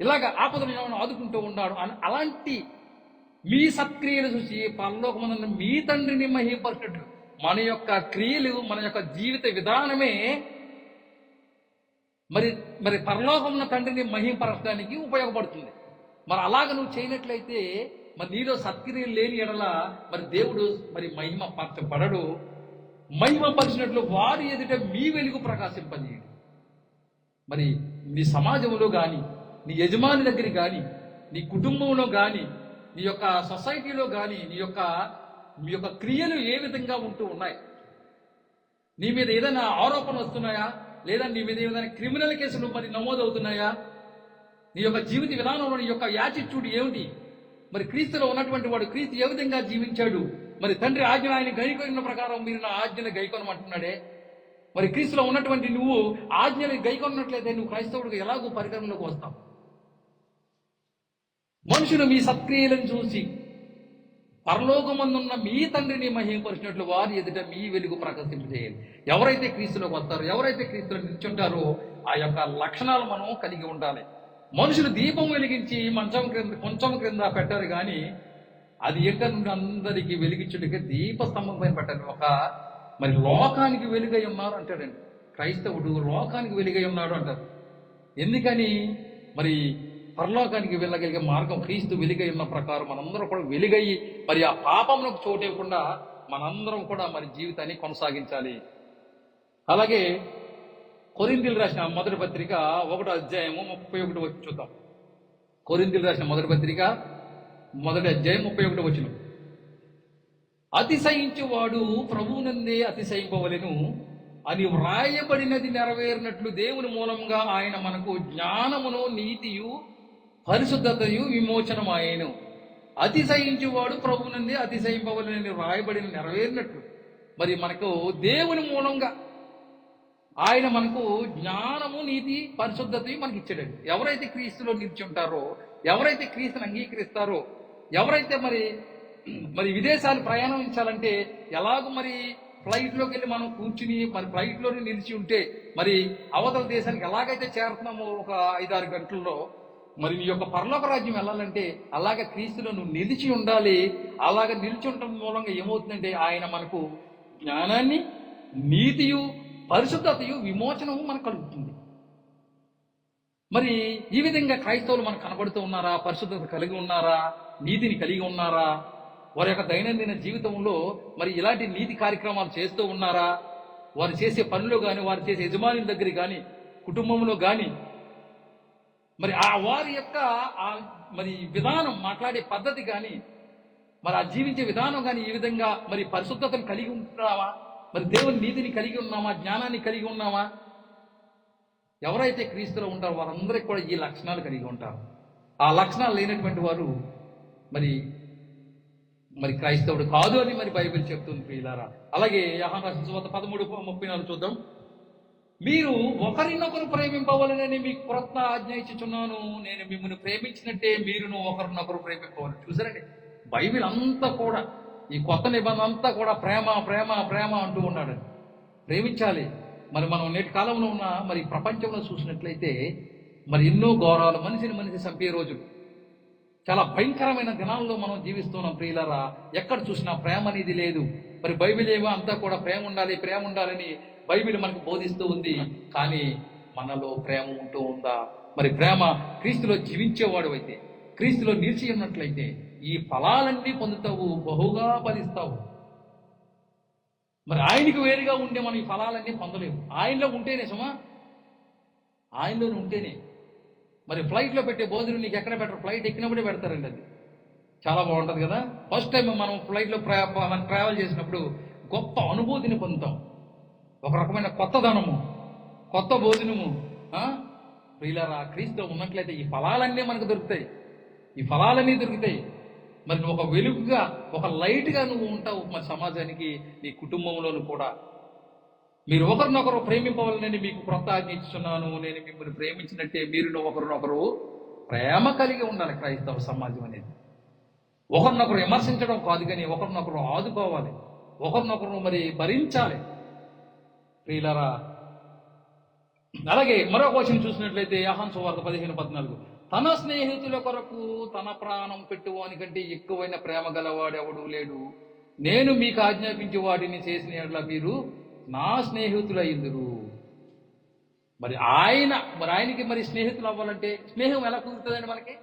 ఇలాగ ఆపదలను ఆదుకుంటూ ఉన్నాడు అని అలాంటి మీ సత్క్రియలు చూసి పరలోకమందున్న మీ తండ్రిని మహిమపరిచినట్లు మన యొక్క క్రియలు, మన యొక్క జీవిత విధానమే మరి మరి పరలోకమున్న తండ్రిని మహిమపరచడానికి ఉపయోగపడుతుంది. మరి అలాగ నువ్వు చేయనట్లయితే మరి నీలో సత్క్రియలు లేని ఎడల మరి దేవుడు మరి మహిమపరచబడడు. మహిమపరిచినట్లు వారి ఎదుట మీ వెలుగు ప్రకాశింపజేయండి. మరి నీ సమాజంలో కానీ, నీ యజమాని దగ్గర కానీ, నీ కుటుంబంలో కానీ, నీ యొక్క సొసైటీలో కానీ మీ యొక్క క్రియలు ఏ విధంగా ఉంటూ ఉన్నాయి? నీ మీద ఏదైనా ఆరోపణలు వస్తున్నాయా? లేదా నీ మీద ఏదైనా క్రిమినల్ కేసులు మరి నమోదవుతున్నాయా? నీ యొక్క జీవిత విధానంలో నీ యొక్క యాటిట్యూడ్ ఏమిటి? మరి క్రీస్తులో ఉన్నటువంటి వాడు క్రీస్తు ఏ విధంగా జీవించాడు? మరి తండ్రి ఆజ్ఞ ఆయన గైకొన్న ప్రకారం మీరు నా ఆజ్ఞను గైకొనమంటున్నాడే. మరి క్రీస్తులో ఉన్నటువంటి నువ్వు ఆజ్ఞని గైకొన్నట్లయితే నువ్వు క్రైస్తవుడికి ఎలాగో పరికరంలోకి వస్తావు. మనుషులు మీ సత్క్రియలను చూసి పరలోకమందున్న మీ తండ్రిని మహిమపరిచినట్లు వారి ఎదుట మీ వెలుగు ప్రకాశింపజేయాలి. ఎవరైతే క్రీస్తులోకి వస్తారో, ఎవరైతే క్రీస్తులో నిల్చుంటారో ఆ యొక్క లక్షణాలు మనం కలిగి ఉండాలి. మనుషులు దీపం వెలిగించి కొంచెం క్రింద పెట్టారు కానీ అది ఎంట నుండి అందరికీ వెలిగించుడికి దీపస్తంభం పైన పెట్టారు. మరి లోకానికి వెలుగై ఉన్నారు అంటాడండి క్రైస్తవుడు. లోకానికి వెలుగై ఉన్నాడు అంటారు. ఎందుకని? మరి పరలోకానికి వెళ్ళగలిగే మార్గం క్రీస్తు వెలుగై ఉన్న ప్రకారం మనందరం కూడా వెలుగయ్యి మరి ఆ పాపంలోకి చోటివ్వకుండా మనందరం కూడా మరి జీవితాన్ని కొనసాగించాలి. అలాగే కొరింథీయులకు రాసిన మొదటి పత్రిక 1వ అధ్యాయము 31 వచ్చి చూద్దాం. కొరింథీయులకు రాసిన మొదటి పత్రిక 1వ అధ్యాయం 31 వచనం. అతిశయించువాడు ప్రభువునందే అతిశయింపవలెను అని వ్రాయబడినది నెరవేరినట్లు దేవుని మూలంగా ఆయన మనకు జ్ఞానమును, నీతియు, పరిశుద్ధతయు విమోచనమాయెను. అతిశయించువాడు ప్రభువునందే అతిశయింపవలెనని వ్రాయబడిన నెరవేరినట్లు మరి మనకు దేవుని మూలంగా ఆయన మనకు జ్ఞానము, నీతి, పరిశుద్ధతయు మనకి ఇచ్చాడండి. ఎవరైతే క్రీస్తులో నిల్చుంటారో, ఎవరైతే క్రీస్తుని అంగీకరిస్తారో, ఎవరైతే మరి విదేశాలు ప్రయాణించాలంటే ఎలాగో మరి ఫ్లైట్లోకి వెళ్ళి మనం కూర్చుని మరి ఫ్లైట్లోనే నిలిచి ఉంటే మరి అవతల దేశానికి ఎలాగైతే చేరుతున్నామో ఒక 5-6 గంటల్లో, మరి నీ యొక్క పరలోక రాజ్యం వెళ్ళాలంటే అలాగే క్రీస్తులో నువ్వు నిలిచి ఉండాలి. అలాగ నిలిచి ఉండటం మూలంగా ఏమవుతుందంటే ఆయన మనకు జ్ఞానాన్ని, నీతియు, పరిశుద్ధతయు, విమోచనము మనకు కలుగుతుంది. మరి ఈ విధంగా క్రైస్తవులు మనకు కనబడుతూ ఉన్నారా? పరిశుద్ధత కలిగి ఉన్నారా? నీతిని కలిగి ఉన్నారా? వారి యొక్క దైనందిన జీవితంలో మరి ఇలాంటి నీతి కార్యక్రమాలు చేస్తూ ఉన్నారా? వారు చేసే పనులు కానీ, వారు చేసే యజమానుల దగ్గర కానీ, కుటుంబంలో కానీ మరి ఆ వారి యొక్క మరి విధానం, మాట్లాడే పద్ధతి కానీ, మరి ఆ జీవించే విధానం కానీ ఈ విధంగా మరి పరిశుద్ధతను కలిగి ఉంటున్నావా? మరి దేవుని నీతిని కలిగి ఉన్నామా? జ్ఞానాన్ని కలిగి ఉన్నామా? ఎవరైతే క్రీస్తులో ఉంటారో వారందరికీ కూడా ఈ లక్షణాలు కలిగి ఉంటారు. ఆ లక్షణాలు లేనటువంటి వారు మరి క్రైస్తవుడు కాదు అని మరి బైబిల్ చెప్తుంది ప్రియులారా. అలాగే యోహాను రాసిన సువార్త 13:34 చూద్దాం. మీరు ఒకరినొకరు ప్రేమింపవలనని మీకు క్రొత్త ఆజ్ఞ ఇచ్చుచున్నాను, నేను మిమ్మల్ని ప్రేమించినట్టే మీరును ఒకరినొకరు ప్రేమింపవాలి. చూసారండి, బైబిల్ అంతా కూడా ఈ కొత్త నిబంధన అంతా కూడా ప్రేమ ప్రేమ ప్రేమ అంటూ ఉన్నాడు. ప్రేమించాలి. మరి మనం నేటి కాలంలో ఉన్న మరి ప్రపంచంలో చూసినట్లయితే మరి ఎన్నో ఘోరాలు, మనిషిని చంపే రోజులు, చాలా భయంకరమైన దినాల్లో మనం జీవిస్తున్నాం ప్రియులారా. ఎక్కడ చూసినా ప్రేమ అనేది లేదు. మరి బైబిల్ ఏమో అంతా కూడా ప్రేమ ఉండాలని బైబిల్ మనకు బోధిస్తూ ఉంది. కానీ మనలో ప్రేమ ఉంటూ ఉందా? మరి ప్రేమ క్రీస్తులో జీవించేవాడు అయితే, క్రీస్తులో నిలిచి ఉన్నట్లయితే ఈ ఫలాలన్నీ పొందుతావు, బహుగా ఫలిస్తావు. మరి ఆయనకి వేరుగా ఉండే మనం ఈ ఫలాలన్నీ పొందలేము. ఆయనలో ఉంటేనే సుమా, ఆయనలోనే ఉంటేనే. మరి ఫ్లైట్లో పెట్టే భోజనం నీకు ఎక్కడ పెట్టరు? ఫ్లైట్ ఎక్కినప్పుడే పెడతారండి. అది చాలా బాగుంటుంది కదా. ఫస్ట్ టైం మనం ఫ్లైట్లో మనం ట్రావెల్ చేసినప్పుడు గొప్ప అనుభూతిని పొందుతాం. ఒక రకమైన కొత్తదనము, కొత్త భోజనము. ప్రియులారా, క్రీస్తులో ఉన్నట్లయితే ఈ ఫలాలన్నీ మనకు దొరుకుతాయి. ఈ ఫలాలన్నీ దొరుకుతాయి. మరి నువ్వు ఒక వెలుగుగా, ఒక లైట్గా నువ్వు ఉంటావు మరి సమాజానికి, నీ కుటుంబంలోను కూడా. మీరు ఒకరినొకరు ప్రేమింపవాలని మీకు క్రొత్త ఆజ్ఞ ఇస్తున్నాను, నేను మిమ్మల్ని ప్రేమించినట్టే మీరు ఒకరినొకరు ప్రేమ కలిగి ఉండాలి. క్రైస్తవ సమాజం అనేది ఒకరినొకరు విమర్శించడం కాదు, కానీ ఒకరినొకరు ఆదుకోవాలి, ఒకరినొకరు మరి భరించాలి. ప్రియులారా, అలాగే మరొక వచనం చూసినట్లయితే యోహాను సువార్త 15:14, తన స్నేహితుల కొరకు తన ప్రాణం పెట్టువాని కంటే ఎక్కువైన ప్రేమ గలవాడెవడు లేడు. నేను మీకు ఆజ్ఞాపించి వాటిని చేసిన యెడల మీరు నా స్నేహితులయ్యుందురు. మరి ఆయనకి మరి స్నేహితులు అవ్వాలంటే స్నేహం ఎలా కుదురుతుందండి మనకి?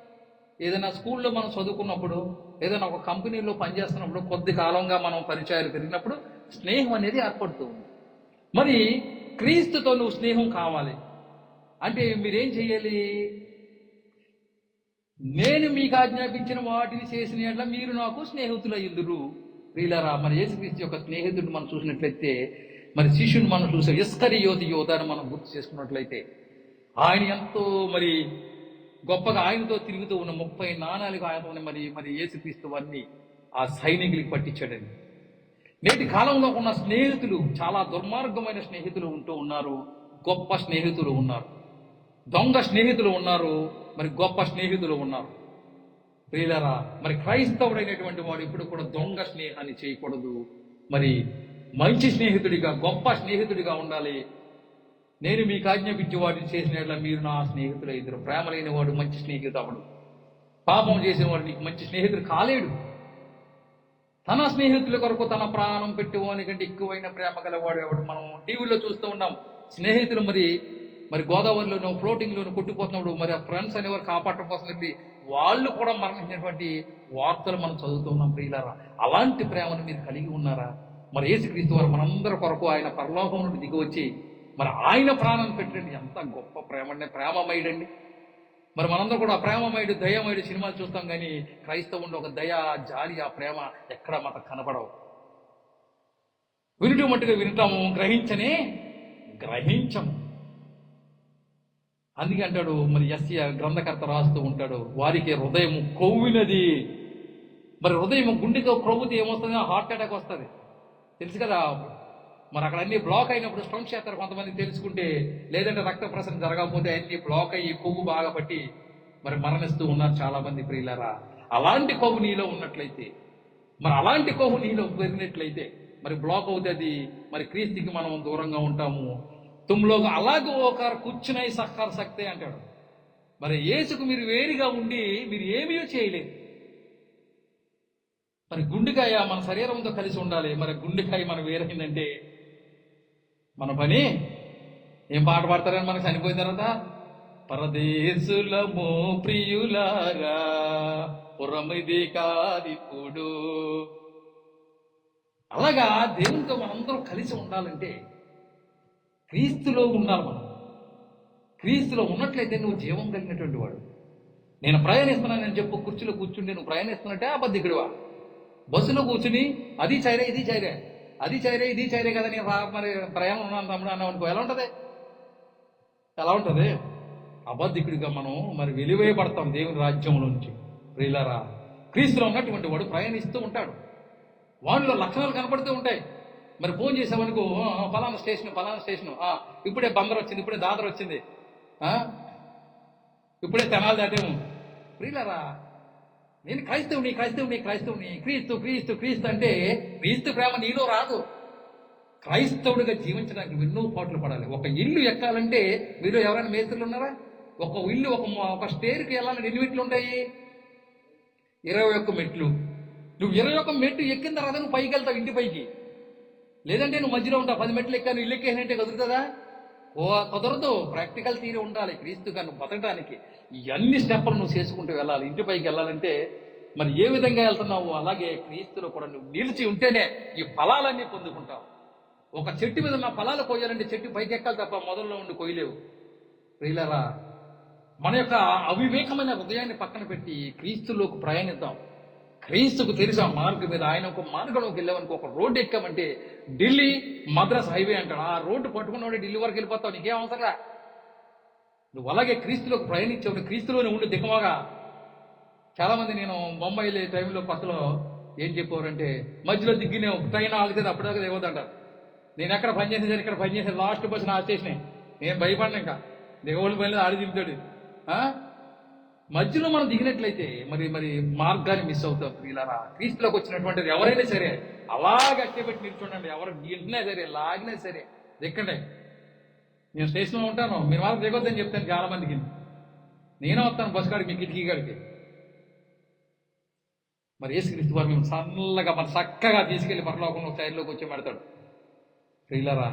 ఏదైనా స్కూల్లో మనం చదువుకున్నప్పుడు, ఏదైనా ఒక కంపెనీలో పనిచేస్తున్నప్పుడు, కొద్ది కాలంగా మనం పరిచయాలు పెరిగినప్పుడు స్నేహం అనేది ఏర్పడుతుంది. మరి క్రీస్తుతో నువ్వు స్నేహం కావాలి అంటే మీరేం చేయాలి? నేను మీకు ఆజ్ఞాపించిన వాటిని చేసిన యెడల మీరు నాకు స్నేహితులయ్యుందురు. ప్రియులారా, మరి యేసుక్రీస్తు యొక్క స్నేహితుడిని మనం చూసినట్లయితే, మరి శిష్యుని మనం చూసే ఇస్కరియోతు యోధాను మనం గుర్తు చేసుకున్నట్లయితే, ఆయన ఎంతో మరి గొప్పగా ఆయనతో తిరుగుతూ ఉన్న 30 నాణాలుగా ఆయన మరి యేసుక్రీస్తు వారిని ఆ సైనికులకి పట్టించాడని. నేటి కాలంలో ఉన్న స్నేహితులు చాలా దుర్మార్గమైన స్నేహితులు ఉంటూ ఉన్నారు, గొప్ప స్నేహితులు ఉన్నారు, దొంగ స్నేహితులు ఉన్నారు, మరి గొప్ప స్నేహితులు ఉన్నారు. ప్రియులారా, మరి క్రైస్తవుడైనటువంటి వాడు ఇప్పుడు కూడా దొంగ స్నేహాన్ని చేయకూడదు. మరి మంచి స్నేహితుడిగా, గొప్ప స్నేహితుడిగా ఉండాలి. నేను మీకు ఆజ్ఞాపించి వాటిని చేసిన మీరు నా స్నేహితులు ఇద్దరు. ప్రేమ లేని వాడు మంచి స్నేహితుడు అవడు. పాపం చేసిన వాడు నీకు మంచి స్నేహితుడు కాలేడు. తన స్నేహితుల కొరకు తన ప్రాణం పెట్టువాని కంటే ఎక్కువైన ప్రేమ గలవాడు ఎవడు. మనం టీవీలో చూస్తూ ఉన్నాం, స్నేహితులు మరి గోదావరిలోనూ ఫ్లోటింగ్లోనూ కొట్టుకుపోతున్నప్పుడు మరి ఆ ఫ్రెండ్స్ అనేవారు కాపాడటం కోసం వెళ్ళి వాళ్ళు కూడా మరణించినటువంటి వార్తలు మనం చదువుతున్నాం. ప్రియులారా, అలాంటి ప్రేమను మీరు కలిగి ఉన్నారా? మరి యేసుక్రీస్తు వారు మనందరి కొరకు ఆయన పరలోకం నుండి దిగి వచ్చి మరి ఆయన ప్రాణం పెట్టండి. ఎంత గొప్ప ప్రేమ అండి, ప్రేమమయుడండి. మరి మనందరూ కూడా ప్రేమమయుడు, దయమయుడు సినిమాలు చూస్తాం, కానీ క్రైస్తవుండి ఒక దయ, జాలి, ఆ ప్రేమ ఎక్కడ మనకు కనపడవు. వినుట మట్టుగా వింటాము, గ్రహించము. అందుకే అంటాడు మరి యెషయా గ్రంథకర్త రాస్తూ ఉంటాడు, వారికి హృదయం కొవ్వినది. మరి హృదయం గుండెతో క్రొవ్వుతే ఏమొస్తుంది? హార్ట్ అటాక్ వస్తుంది, తెలుసు కదా. మరి అక్కడ అన్ని బ్లాక్ అయినప్పుడు స్టంట్ చేస్తారు కొంతమంది తెలుసుకుంటే, లేదంటే రక్త ప్రసరణ జరగకపోతే అన్ని బ్లాక్ అయ్యి కొవ్వు బాగా పట్టి మరి మరణిస్తూ ఉన్నారు చాలా మంది. ప్రియులారా, అలాంటి కొవ్వు నీలో ఉన్నట్లయితే, మరి అలాంటి కొవ్వు నీలో పెరిగినట్లయితే మరి బ్లాక్ అవుతుంది. మరి క్రీస్తుకి మనం దూరంగా ఉంటాము. తుమ్లో అలాగూ ఒక కూర్చునై సక్కర సక్తే అంటాడు. మరి యేసుకు మీరు వేరుగా ఉండి మీరు ఏమీ చేయలేదు. మరి గుండెకాయ మన శరీరంతో కలిసి ఉండాలి. మరి గుండెకాయ మనం వేరైందంటే మన పని ఏం పాట పాడతారని మనకు చనిపోయిన తర్వాత, పరదేశులము ప్రియులారా పురమిది కాదిప్పుడు. అలాగా దేవునితో మనందరం కలిసి ఉండాలంటే క్రీస్తులో ఉండాలి. మనం క్రీస్తులో ఉన్నట్లయితే నువ్వు జీవం కలిగినటువంటి వాడు. నేను ప్రయాణిస్తున్నానని చెప్పు, కుర్చీలో కూర్చుంటే నువ్వు ప్రయాణిస్తున్నట్టే అబద్ధికుడివా? బస్సులో కూర్చుని అది చైరే ఇది చైరే, అది చైరే ఇది చైరే కదా నేను మరి ప్రయాణం ఉన్నాను తమ్ముడు అన్నావు అనుకో, ఎలా ఉంటుంది? అబద్ధికుడిగా మనం మరి వెలివేయబడతాం దేవుని రాజ్యంలో నుంచి. ప్రియులారా, క్రీస్తులో ఉన్నటువంటి వాడు ప్రయాణిస్తూ ఉంటాడు, వాడిలో లక్షణాలు కనపడుతూ ఉంటాయి. మరి ఫోన్ చేసామనుకో, ఫలానా స్టేషన్ ఇప్పుడే బందర్ వచ్చింది, ఇప్పుడే దాదర్ వచ్చింది, ఇప్పుడే తెనాలి దాటేము. ప్రియులారా, నేను క్రైస్తవుని క్రీస్తు అంటే క్రీస్తు ప్రేమ నీలో రాదు. క్రైస్తవుడిగా జీవించడానికి ఎన్నో పాటలు పడాలి. ఒక ఇల్లు ఎక్కాలంటే మీరు ఎవరైనా మేస్త్రులు ఉన్నారా? ఒక ఇల్లు ఒక స్టేర్కి వెళ్ళాలని ఎన్ని మెట్లు ఉంటాయి? 21 మెట్లు. నువ్వు 21 మెట్లు ఎక్కిన తర్వాత నువ్వు పైకి వెళ్తావు, ఇంటి పైకి. లేదంటే నువ్వు మధ్యలో ఉంటావు. 10 మెట్లు ఎక్కాను, ఇల్లు ఎక్కేసినట్టే కదులుతుందా? ఓ కుదరదు, ప్రాక్టికల్ థియరీ ఉండాలి. క్రీస్తు గారిని బతకడానికి ఇవన్నీ స్టెప్పులు నువ్వు చేసుకుంటూ వెళ్ళాలి. ఇంటి పైకి వెళ్ళాలంటే మరి ఏ విధంగా వెళ్తున్నావు, అలాగే క్రీస్తులో కూడా నువ్వు నిలిచి ఉంటేనే ఈ ఫలాలన్నీ పొందుకుంటావు. ఒక చెట్టు మీద నా ఫలాలు కొయ్యాలంటే చెట్టు పైకి ఎక్కాలి తప్ప మొదల్లో ఉండి కొయ్యలేవు. ప్రియులారా, మన యొక్క అవివేకమైన హృదయాన్ని పక్కన పెట్టి క్రీస్తులోకి ప్రయాణిద్దాం. క్రీస్తుకు తెలిసి ఆ మార్గం మీద ఆయన ఒక మార్గంలోకి వెళ్ళామనుకో, ఒక రోడ్డు ఎక్కామంటే ఢిల్లీ మద్రాస్ హైవే అంటాడు. ఆ రోడ్డు పట్టుకున్నవాడే ఢిల్లీ వరకు వెళ్ళిపోతావు, నీకేం అవసరంలా. నువ్వు అలాగే క్రీస్తులోకి ప్రయాణించావు, క్రీస్తులోనే ఉండి దిగమగా. చాలా మంది నేను ముంబై వెళ్ళే టైంలో కొత్తలో ఏం చెప్పారంటే, మధ్యలో దిగ్గినే ట్రైన్ ఆగితే అప్పటిదాకా దిగవద్దంటారు. నేను ఎక్కడ పనిచేసేది, ఇక్కడ పనిచేసేది లాస్ట్ బస్ నా స్టేషనే. నేను భయపడినా ఇంకా దిగవోళ్ళు పని ఆడి దిగుతాడు. మధ్యలో మనం దిగినట్లయితే మరి మరి మార్గాన్ని మిస్ అవుతాం. ప్రియులారా, క్రీస్తులోకి వచ్చినటువంటిది ఎవరైనా సరే అలాగే అట్టేపెట్టి నిల్చుండండి. ఎవరు దిగినా సరే లాగినా సరే దిక్కండి. నేను స్టేషన్లో ఉంటాను, మీరు వాళ్ళకి దిగొద్దని చెప్తాను చాలా మందికి. నేనే వస్తాను బస్ కాడికి, మీ కిటికీ కాడికి. మరి యేసుక్రీస్తు వారు మేము సన్నగా మన చక్కగా తీసుకెళ్లి పరలోకంలో సైడ్లోకి వచ్చి పెడతాడు. ప్రియులారా,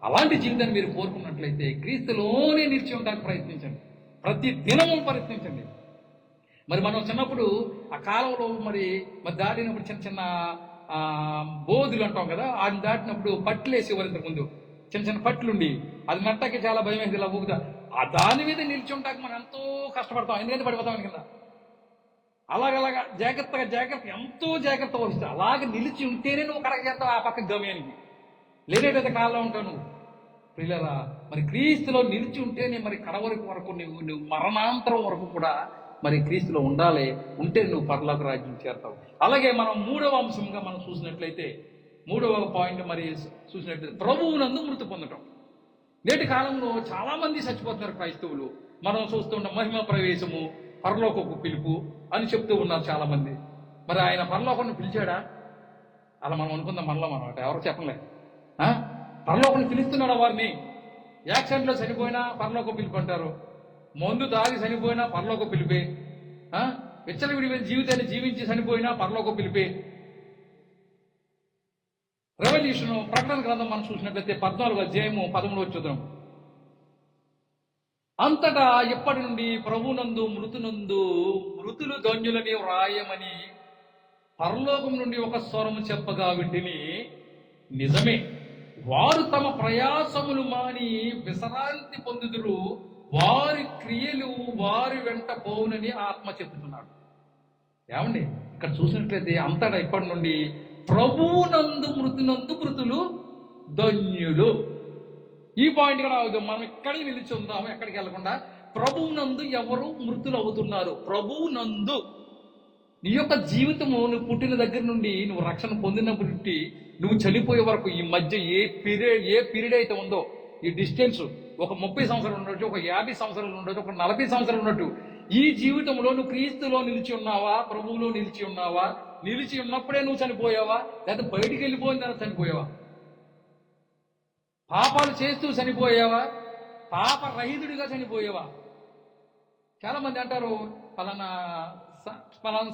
అలాంటి జీవితాన్ని మీరు కోరుకున్నట్లయితే క్రీస్తులోనే నిలిచి ఉండడానికి ప్రయత్నించండి. ప్రతి దినము ప్రయత్నించండి. మరి మనం చిన్నప్పుడు ఆ కాలంలో మరి దాటినప్పుడు చిన్న చిన్న బోధులు అంటాం కదా, ఆయన దాటినప్పుడు పట్లు వేసేవారు. ఇంతకు ముందు చిన్న చిన్న పట్లుండి అది మెట్టకి చాలా భయం వేసి ఇలా ఊగుతా. ఆ దాని మీద నిలిచి ఉంటాక మనం ఎంతో కష్టపడతాం, ఎందుకంటే పడిపోతాం కింద. అలాగలాగా జాగ్రత్త ఎంతో జాగ్రత్త వహిస్తావు. అలాగే నిలిచి ఉంటేనే నువ్వు కరెక్ట్ చేస్తావు ఆ పక్క గమ్యానికి, లేనేటైతే కాళ్ళలో ఉంటావు నువ్వు. ప్రియులారా, మరి క్రీస్తులో నిలిచి ఉంటేనే మరి కడవరకు వరకు నువ్వు మరణాంతరం వరకు కూడా మరి క్రీస్తులో ఉండాలి. ఉంటే నువ్వు పరలోక రాజ్యం చేరతావు. అలాగే మనం మూడవ అంశంగా మనం చూసినట్లయితే, మూడవ పాయింట్ మరి చూసినట్లయితే ప్రభువునందు మృతి పొందటం. నేటి కాలంలో చాలా మంది చచ్చిపోతున్నారు క్రైస్తవులు. మనం చూస్తున్న మహిమ ప్రవేశము, పరలోకపు పిలుపు అని చెప్తూ ఉన్నారు చాలా మంది. మరి ఆయన పరలోకాన్ని పిలిచాడా? అలా మనం అనుకుందాం. మనలో మనం ఎవరు చెప్పలే. పరలోకాన్ని పిలుస్తున్నాడా వారిని? యాక్సిడెంట్లో చనిపోయినా పరలోక పిలుపు అంటారు, మందు తాగి చనిపోయినా పరలోక పిలిపే, విచ్చలవిడిపోయిన జీవితాన్ని జీవించి చనిపోయినా పరలోక పిలిపే. రెవల్యూషన్ ప్రకటన గ్రంథం మనం చూసినట్లయితే 14వ అధ్యాయము 13వ చూద్దాం. అంతటా ఎప్పటి నుండి ప్రభునందు మృతులు ధన్యులని వ్రాయమని పరలోకం నుండి ఒక స్వరము చెప్పగా వింటిని. నిజమే, వారు తమ ప్రయాసములు మాని విశ్రాంతి పొందుదురు, వారి క్రియలు వారి వెంట పోవునని ఆత్మ చెప్తున్నాడు. ఏమండి, ఇక్కడ చూసినట్లయితే అంతటా ఇప్పటి నుండి ప్రభువునందు మృతులు ధన్యులు. ఈ పాయింట్ కూడా అవుతాం. మనం ఎక్కడికి నిలిచి ఉందాము, ఎక్కడికి వెళ్లకుండా ప్రభువునందు ఎవరు మృతులు అవుతున్నారు. ప్రభువునందు నీ యొక్క జీవితము, నువ్వు పుట్టిన దగ్గర నుండి నువ్వు రక్షణ పొందినప్పటి నుండి నువ్వు చనిపోయే వరకు ఈ మధ్య ఏ పీరియడ్ అయితే ఉందో, ఈ డిస్టెన్స్ ఒక 30 సంవత్సరాలు ఉండొచ్చు, ఒక 50 సంవత్సరాలు ఉండొచ్చు, ఒక 40 సంవత్సరాలు ఉన్నట్టు ఈ జీవితంలో నువ్వు క్రీస్తులో నిలిచి ఉన్నావా, ప్రభువులో నిలిచి ఉన్నావా? నిలిచి ఉన్నప్పుడే నువ్వు చనిపోయావా, లేదా బయటికి వెళ్ళిపోయిన తర్వాత చనిపోయావా? పాపాలు చేస్తూ చనిపోయావా, పాపరహితుడిగా చనిపోయావా? చాలా మంది అంటారు పలానా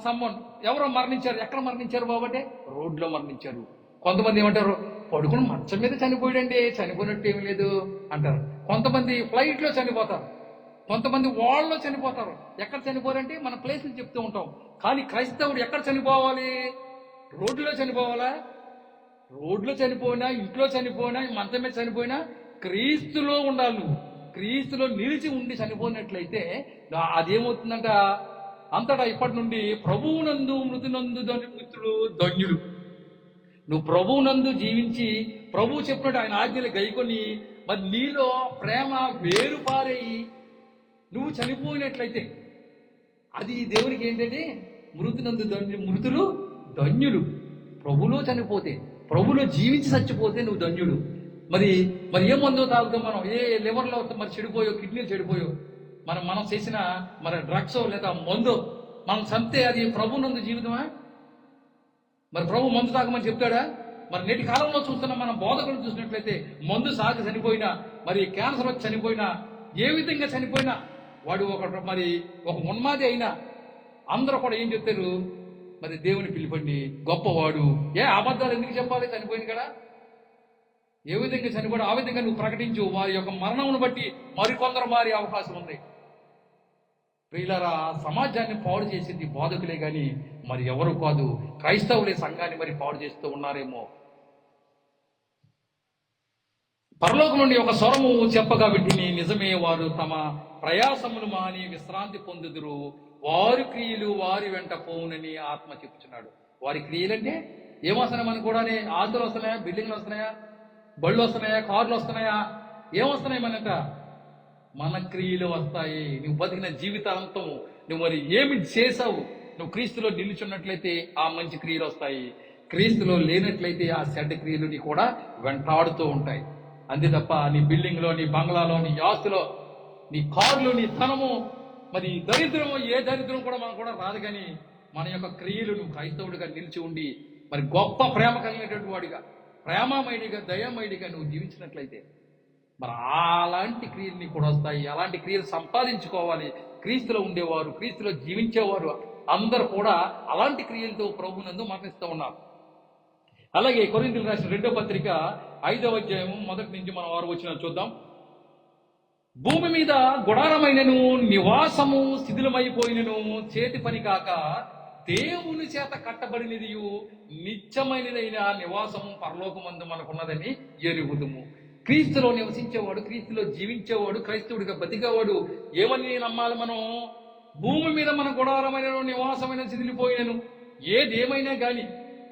సమ్మన్ ఎవరో మరణించారు. ఎక్కడ మరణించారు బాబట్టే? రోడ్లో మరణించారు. కొంతమంది ఏమంటారు, పడుకుని మంచం మీద చనిపోయాడండి, చనిపోయినట్టు ఏమి లేదు అంటారు. కొంతమంది ఫ్లైట్లో చనిపోతారు, కొంతమంది వాళ్లో చనిపోతారు. ఎక్కడ చనిపోరంటే మన ప్లేస్లు చెప్తూ ఉంటాం. కానీ క్రైస్తవుడు ఎక్కడ చనిపోవాలి? రోడ్లో చనిపోవాలా? రోడ్లో చనిపోయినా, ఇంట్లో చనిపోయినా, మంచం మీద చనిపోయినా క్రీస్తులో ఉండాలి. నువ్వు క్రీస్తులో నిలిచి ఉండి చనిపోయినట్లయితే అదేమవుతుందంట, అంతటా ఇప్పటి నుండి ప్రభువునందు మృతులు ధన్యులు. నువ్వు ప్రభువునందు జీవించి ప్రభువు చెప్పినట్టు ఆయన ఆజ్ఞలు గైకొని మరి నీలో ప్రేమ వేరుపారయి నువ్వు చనిపోయినట్లయితే అది దేవునికి ఏంటంటే మృతులు ధన్యులు. ప్రభులో చనిపోతే, ప్రభులో జీవించి చచ్చిపోతే నువ్వు ధన్యుడు. మరి ఏ మందో తాగుతాం మనం, ఏ లివర్లో మరి చెడిపోయో, కిడ్నీలు చెడిపోయో, మనం చేసిన మరి డ్రగ్స్ లేదా మందు మనం చంపితే అది ప్రభునందు జీవితమా? మరి ప్రభు మందు తాగమని చెప్తాడా? మరి నేటి కాలంలో చూస్తున్న మనం బోధకులు చూసినట్లయితే మందు సాగి చనిపోయినా, మరి క్యాన్సర్ వచ్చి చనిపోయినా, ఏ విధంగా చనిపోయినా వాడు ఒక ఉన్మాది అయినా అందరూ కూడా ఏం చెప్తారు, మరి దేవుని పిలిపండి, గొప్పవాడు. అబద్ధాలు ఎందుకు చెప్పాలి? చనిపోయింది కదా. ఏ విధంగా చనిపోయాడు ఆ విధంగా నువ్వు ప్రకటించు. వారి యొక్క మరణమును బట్టి మరికొందరు మారే అవకాశం ఉంది. ప్రియులారా, సమాజాన్ని పాడు చేసింది బోధకులే గాని మరి ఎవరు కాదు. క్రైస్తవులే సంఘాన్ని మరి పాడు చేస్తూ ఉన్నారేమో. పరలోకం నుండి ఒక స్వరము చెప్పగా వింటిని, నిజమే, వారు తమ ప్రయాసములు మాని విశ్రాంతి పొందుదురు, వారి క్రియలు వారి వెంట పోవునని ఆత్మ చెప్పుచున్నాడు. వారి క్రియలంటే ఏమొస్తున్నాయి? మనకు కూడా ఆస్తులు వస్తున్నాయా? బిల్డింగ్లు వస్తున్నాయా? బళ్ళు వస్తున్నాయా? కార్లు వస్తున్నాయా? ఏమొస్తున్నాయి మనట? మన క్రియలు వస్తాయి. నువ్వు బతికిన జీవితాంతం నువ్వు మరి ఏమి చేసావు? నువ్వు క్రీస్తులో నిలుచున్నట్లయితే ఆ మంచి క్రియలు వస్తాయి. క్రీస్తులో లేనట్లయితే ఆ చెడ్డ క్రియలు నీ కూడా వెంటాడుతూ ఉంటాయి. అంతే తప్ప నీ బిల్డింగ్లో, నీ బంగ్లాలో, నీ ఆస్తులో, నీ కారులో, నీ ధనము, మరి దరిద్రము, ఏ దరిద్రం కూడా మనకు కూడా రాదు. కానీ మన యొక్క క్రియలు నువ్వు క్రైస్తవుడిగా నిలిచి ఉండి మరి గొప్ప ప్రేమ కలిగినటువంటి వాడిగా, ప్రేమమయుడిగా, దయామయుడిగా నువ్వు జీవించినట్లయితే మరి అలాంటి క్రియలు నీకు కూడా వస్తాయి. అలాంటి క్రియలు సంపాదించుకోవాలి. క్రీస్తులో ఉండేవారు, క్రీస్తులో జీవించేవారు అందరూ కూడా అలాంటి క్రియలతో ప్రభునందు మరణిస్తూ ఉన్నారు. అలాగే కొరింథీయులకు రాసిన 2వ పత్రిక 5వ అధ్యాయము 1 నుంచి మనం 6 వచనాలు చూద్దాం. భూమి మీద గుడారమైనను నివాసము శిథిలమైపోయినను చేతి పని కాక దేవుని చేత కట్టబడినదియు నిత్యమైనదైన నివాసము పరలోకమందు మనకున్నదని ఎరుగుదుము. క్రీస్తులో నివసించేవాడు, క్రీస్తులో జీవించేవాడు, క్రైస్తవుడిగా బతికేవాడు ఏమని నమ్మాలి మనం? భూమి మీద మన గుడారమైన నివాసమైన శిథిలిపోయినను, ఏదేమైనా గాని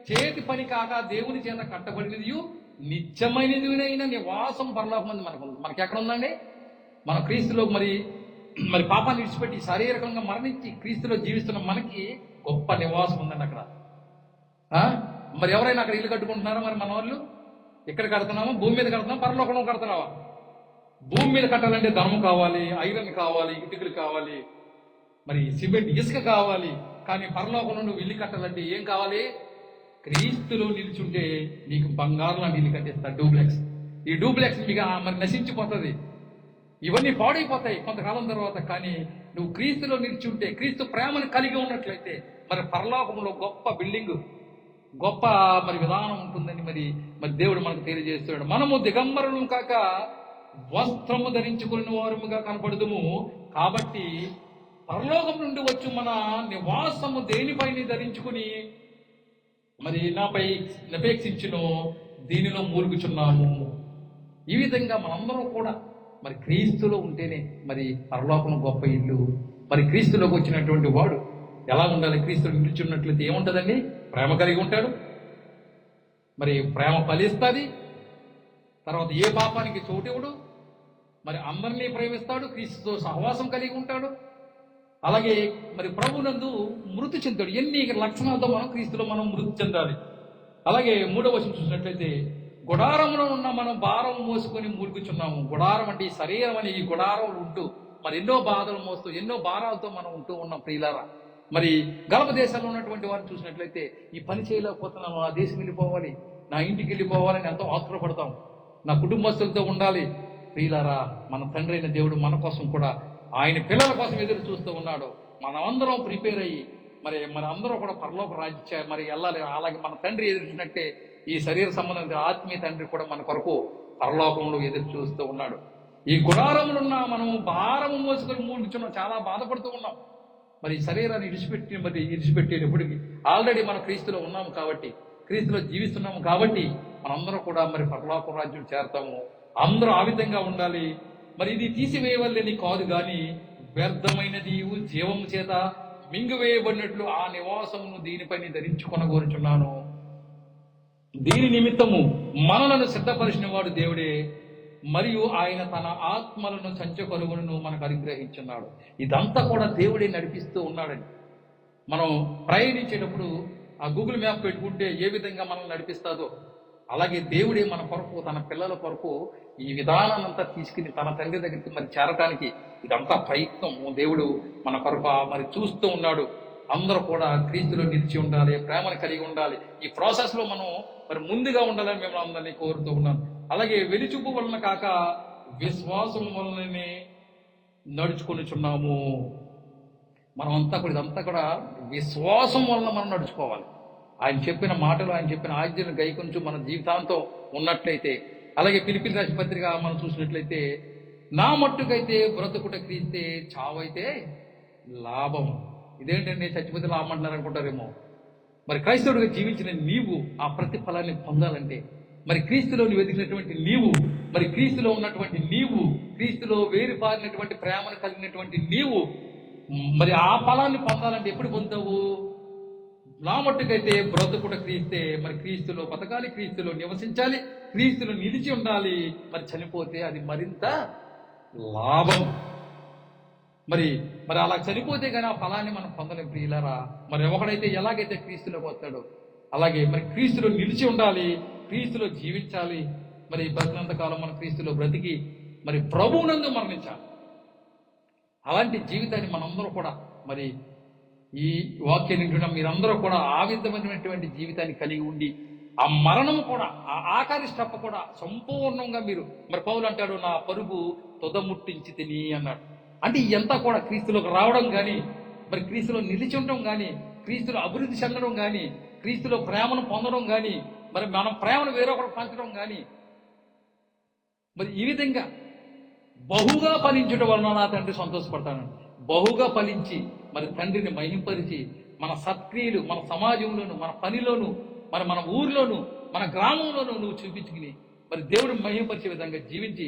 చేతి పని కాక దేవుని చేత కట్టబడినదియు నిత్యమైనదినైన నివాసం పరలోకమందు మనకి ఎక్కడ ఉందండి? మన క్రీస్తులో మరి పాపాన్ని విడిచిపెట్టి శారీరకంగా మరణించి క్రీస్తులో జీవిస్తున్న మనకి గొప్ప నివాసం ఉందండి అక్కడ. మరి ఎవరైనా అక్కడ ఇల్లు కట్టుకుంటున్నారా? మరి మన వాళ్ళు ఎక్కడ కడుతున్నామా? భూమి మీద కడుతున్నామా? పరలోకంలో కడుతున్నావా? భూమి మీద కట్టాలంటే ధనం కావాలి, ఐరన్ కావాలి, ఇటుకలు కావాలి, మరి సిమెంట్, ఇసుక కావాలి. కానీ పరలోకంలో నువ్వు ఇల్లు కట్టాలంటే ఏం కావాలి? క్రీస్తులో నిల్చుంటే నీకు బంగారులా నీళ్ళు కట్టేస్తా, డూప్లెక్స్. ఈ డూప్లెక్స్ మీకు మరి నశించిపోతుంది, ఇవన్నీ పాడైపోతాయి కొంతకాలం తర్వాత. కానీ నువ్వు క్రీస్తులో నిల్చుంటే, క్రీస్తు ప్రేమను కలిగి ఉన్నట్లయితే మరి పరలోకంలో గొప్ప బిల్డింగ్, గొప్ప మరి విధానం ఉంటుందని మరి దేవుడు మనకు తెలియజేస్తున్నాడు. మనము దిగంబరులు కాక వస్త్రము ధరించుకుని వారముగా కనపడదుము. కాబట్టి పరలోకం నుండి వచ్చి మన నివాసము దేనిపైని ధరించుకుని మరి నాపై నపేక్షించును దీనిలో మూలుగుచున్నాము. ఈ విధంగా మనందరం కూడా మరి క్రీస్తులో ఉంటేనే మరి పరలోకం గొప్ప ఇల్లు. మరి క్రీస్తులోకి వచ్చినటువంటి వాడు ఎలా ఉండాలి? క్రీస్తులో నిలుచున్నట్లయితే ఏముంటుందండి? ప్రేమ కలిగి ఉంటాడు, మరి ప్రేమ ఫలిస్తుంది. తర్వాత ఏ పాపానికి చోటివ్వడు, మరి అందరినీ ప్రేమిస్తాడు, క్రీస్తుతో సహవాసం కలిగి ఉంటాడు. అలాగే మరి ప్రభునందు మృతి చెందాడు. ఎన్ని లక్షణాలతో మనం క్రీస్తులో మనం మృతి చెందాలి. అలాగే 3వ వచనం చూసినట్లయితే గుడారములో ఉన్న మనం భారం మోసుకొని మూలుగుచున్నాము. గుడారం అంటే ఈ శరీరం అని ఈ గుడారంలో ఉంటూ మరి ఎన్నో బాధలు మోస్తూ ఎన్నో భారాలతో మనం ఉంటూ ఉన్నాం ప్రియులారా. మరి గల్ఫ్ దేశాల్లో ఉన్నటువంటి వారిని చూసినట్లయితే ఈ పని చేయలేకపోతున్నాము, ఆ దేశం వెళ్ళిపోవాలి, నా ఇంటికి వెళ్ళిపోవాలని ఎంతో ఆతురపడతాం, నా కుటుంబస్తులతో ఉండాలి. ప్రియులారా, మన తండ్రి అయిన దేవుడు మన కోసం కూడా ఆయన పిల్లల కోసం ఎదురు చూస్తూ ఉన్నాడు. మనమందరం ప్రిపేర్ అయ్యి మరి అందరూ కూడా పరలోక రాజ్య మరి వెళ్ళాలి. అలాగే మన తండ్రి ఎదురుచినట్టే ఈ శరీర సంబంధించిన ఆత్మీయ తండ్రి కూడా మన కొరకు పరలోకంలో ఎదురు చూస్తూ ఉన్నాడు. ఈ గుడారములు ఉన్న మనం భారము మోసుకొని మూడుచున్నాం, చాలా బాధపడుతూ ఉన్నాం. మరి శరీరాన్ని ఇడిచిపెట్టేటప్పటికి ఆల్రెడీ మనం క్రీస్తులో ఉన్నాము కాబట్టి, క్రీస్తులో జీవిస్తున్నాము కాబట్టి మనందరం కూడా మరి పరలోక రాజ్యం చేరతాము. అందరూ ఆ విధంగా ఉండాలి. మరి ఇది తీసివేయవల్లేని కాదు గాని వ్యర్థమైనది జీవము చేత మింగివేయబడినట్లు ఆ నివాసమును దీనిపైన ధరించుకొనగోరుచున్నాను. దీని నిమిత్తము మనలను సిద్ధపరిచిన వాడు దేవుడే, మరియు ఆయన తన ఆత్మలను సంచకొలుగును మనకు అనుగ్రహించున్నాడు. ఇదంతా కూడా దేవుడే నడిపిస్తూ ఉన్నాడని మనం ప్రయాణించేటప్పుడు ఆ గూగుల్ మ్యాప్ పెట్టుకుంటే ఏ విధంగా మనం నడిపిస్తాదో అలాగే దేవుడే మన కొరకు, తన పిల్లల కొరకు ఈ విధానాన్ని అంతా తీసుకుని తన తండ్రి దగ్గరికి మరి చేరటానికి ఇదంతా ప్రయత్నం దేవుడు మన కొరకు మరి చూస్తూ ఉన్నాడు. అందరూ కూడా క్రీస్తులో నిలిచి ఉండాలి, ప్రేమను కలిగి ఉండాలి. ఈ ప్రాసెస్ లో మనం మరి ముందుగా ఉండాలని మేము అందరినీ కోరుతూ ఉన్నాం. అలాగే వెలిచూపు వలన కాక విశ్వాసం వలననే నడుచుకొనిచున్నాము. మనం అంతా కూడా ఇదంతా కూడా విశ్వాసం వలన మనం నడుచుకోవాలి. ఆయన చెప్పిన మాటలు, ఆయన చెప్పిన ఆజ్ఞను గైకొంచు మన జీవితాంతం ఉన్నట్లయితే అలాగే ఫిలిప్పీయులకు రాసిన పత్రిక మనం చూసినట్లయితే నా మట్టుకైతే బ్రతుకుట క్రీస్తే, చావైతే లాభం. ఇదేంటండి చచ్చిపోతే లాభం అంటున్నారు అనుకుంటారేమో. మరి క్రైస్తవుడిగా జీవించిన నీవు ఆ ప్రతిఫలాన్ని పొందాలంటే, మరి క్రీస్తులో నువ్వు ఎదిగినటువంటి నీవు, మరి క్రీస్తులో ఉన్నటువంటి నీవు, క్రీస్తులో వేరుపారినటువంటి ప్రేమను కలిగినటువంటి నీవు, మరి ఆ ఫలాన్ని పొందాలంటే ఎప్పుడు పొందుతావు? నా మట్టుకైతే బ్రతుకుట క్రీస్తే, మరి క్రీస్తులో బతకాలి, క్రీస్తులో నివసించాలి, క్రీస్తులో నిలిచి ఉండాలి. మరి చనిపోతే అది మరింత లాభం. మరి మరి అలా చనిపోతే కానీ ఆ ఫలాన్ని మనం పొందలేం ప్రియులారా. మరి ఒకడైతే ఎలాగైతే క్రీస్తులోకి వస్తాడో అలాగే మరి క్రీస్తులో నిలిచి ఉండాలి, క్రీస్తులో జీవించాలి. మరి బ్రతికినంత కాలం మనం క్రీస్తులో బ్రతికి మరి ప్రభువునందు మరణించాలి. అలాంటి జీవితాన్ని మనందరూ కూడా మరి ఈ వాక్యం వింటున్న మీరందరూ కూడా ఆ విధమైనటువంటి జీవితాన్ని కలిగి ఉండి ఆ మరణము కూడా, ఆ ఆఖరి స్టెప్ కూడా సంపూర్ణంగా మీరు, మరి పౌలు అంటాడు నా పరుగు తొదముట్టించి తిని అన్నాడు. అంటే ఇదంతా కూడా క్రీస్తులోకి రావడం కానీ, మరి క్రీస్తులో నిలిచి ఉండడం కానీ, క్రీస్తులో అభివృద్ధి చెందడం కానీ, క్రీస్తులో ప్రేమను పొందడం కానీ, మరి మనం ప్రేమను వేరొకరు పంచడం కానీ, మరి ఈ విధంగా బహుగా ఫలించడం వలన నా తండ్రి సంతోషపడతాను. బహుగా ఫలించి మరి తండ్రిని మహింపరిచి మన సత్క్రియలు మన సమాజంలోను, మన పనిలోను, మరి మన ఊర్లోను, మన గ్రామంలోను నువ్వు చూపించుకుని మరి దేవుడిని మహింపరిచే విధంగా జీవించి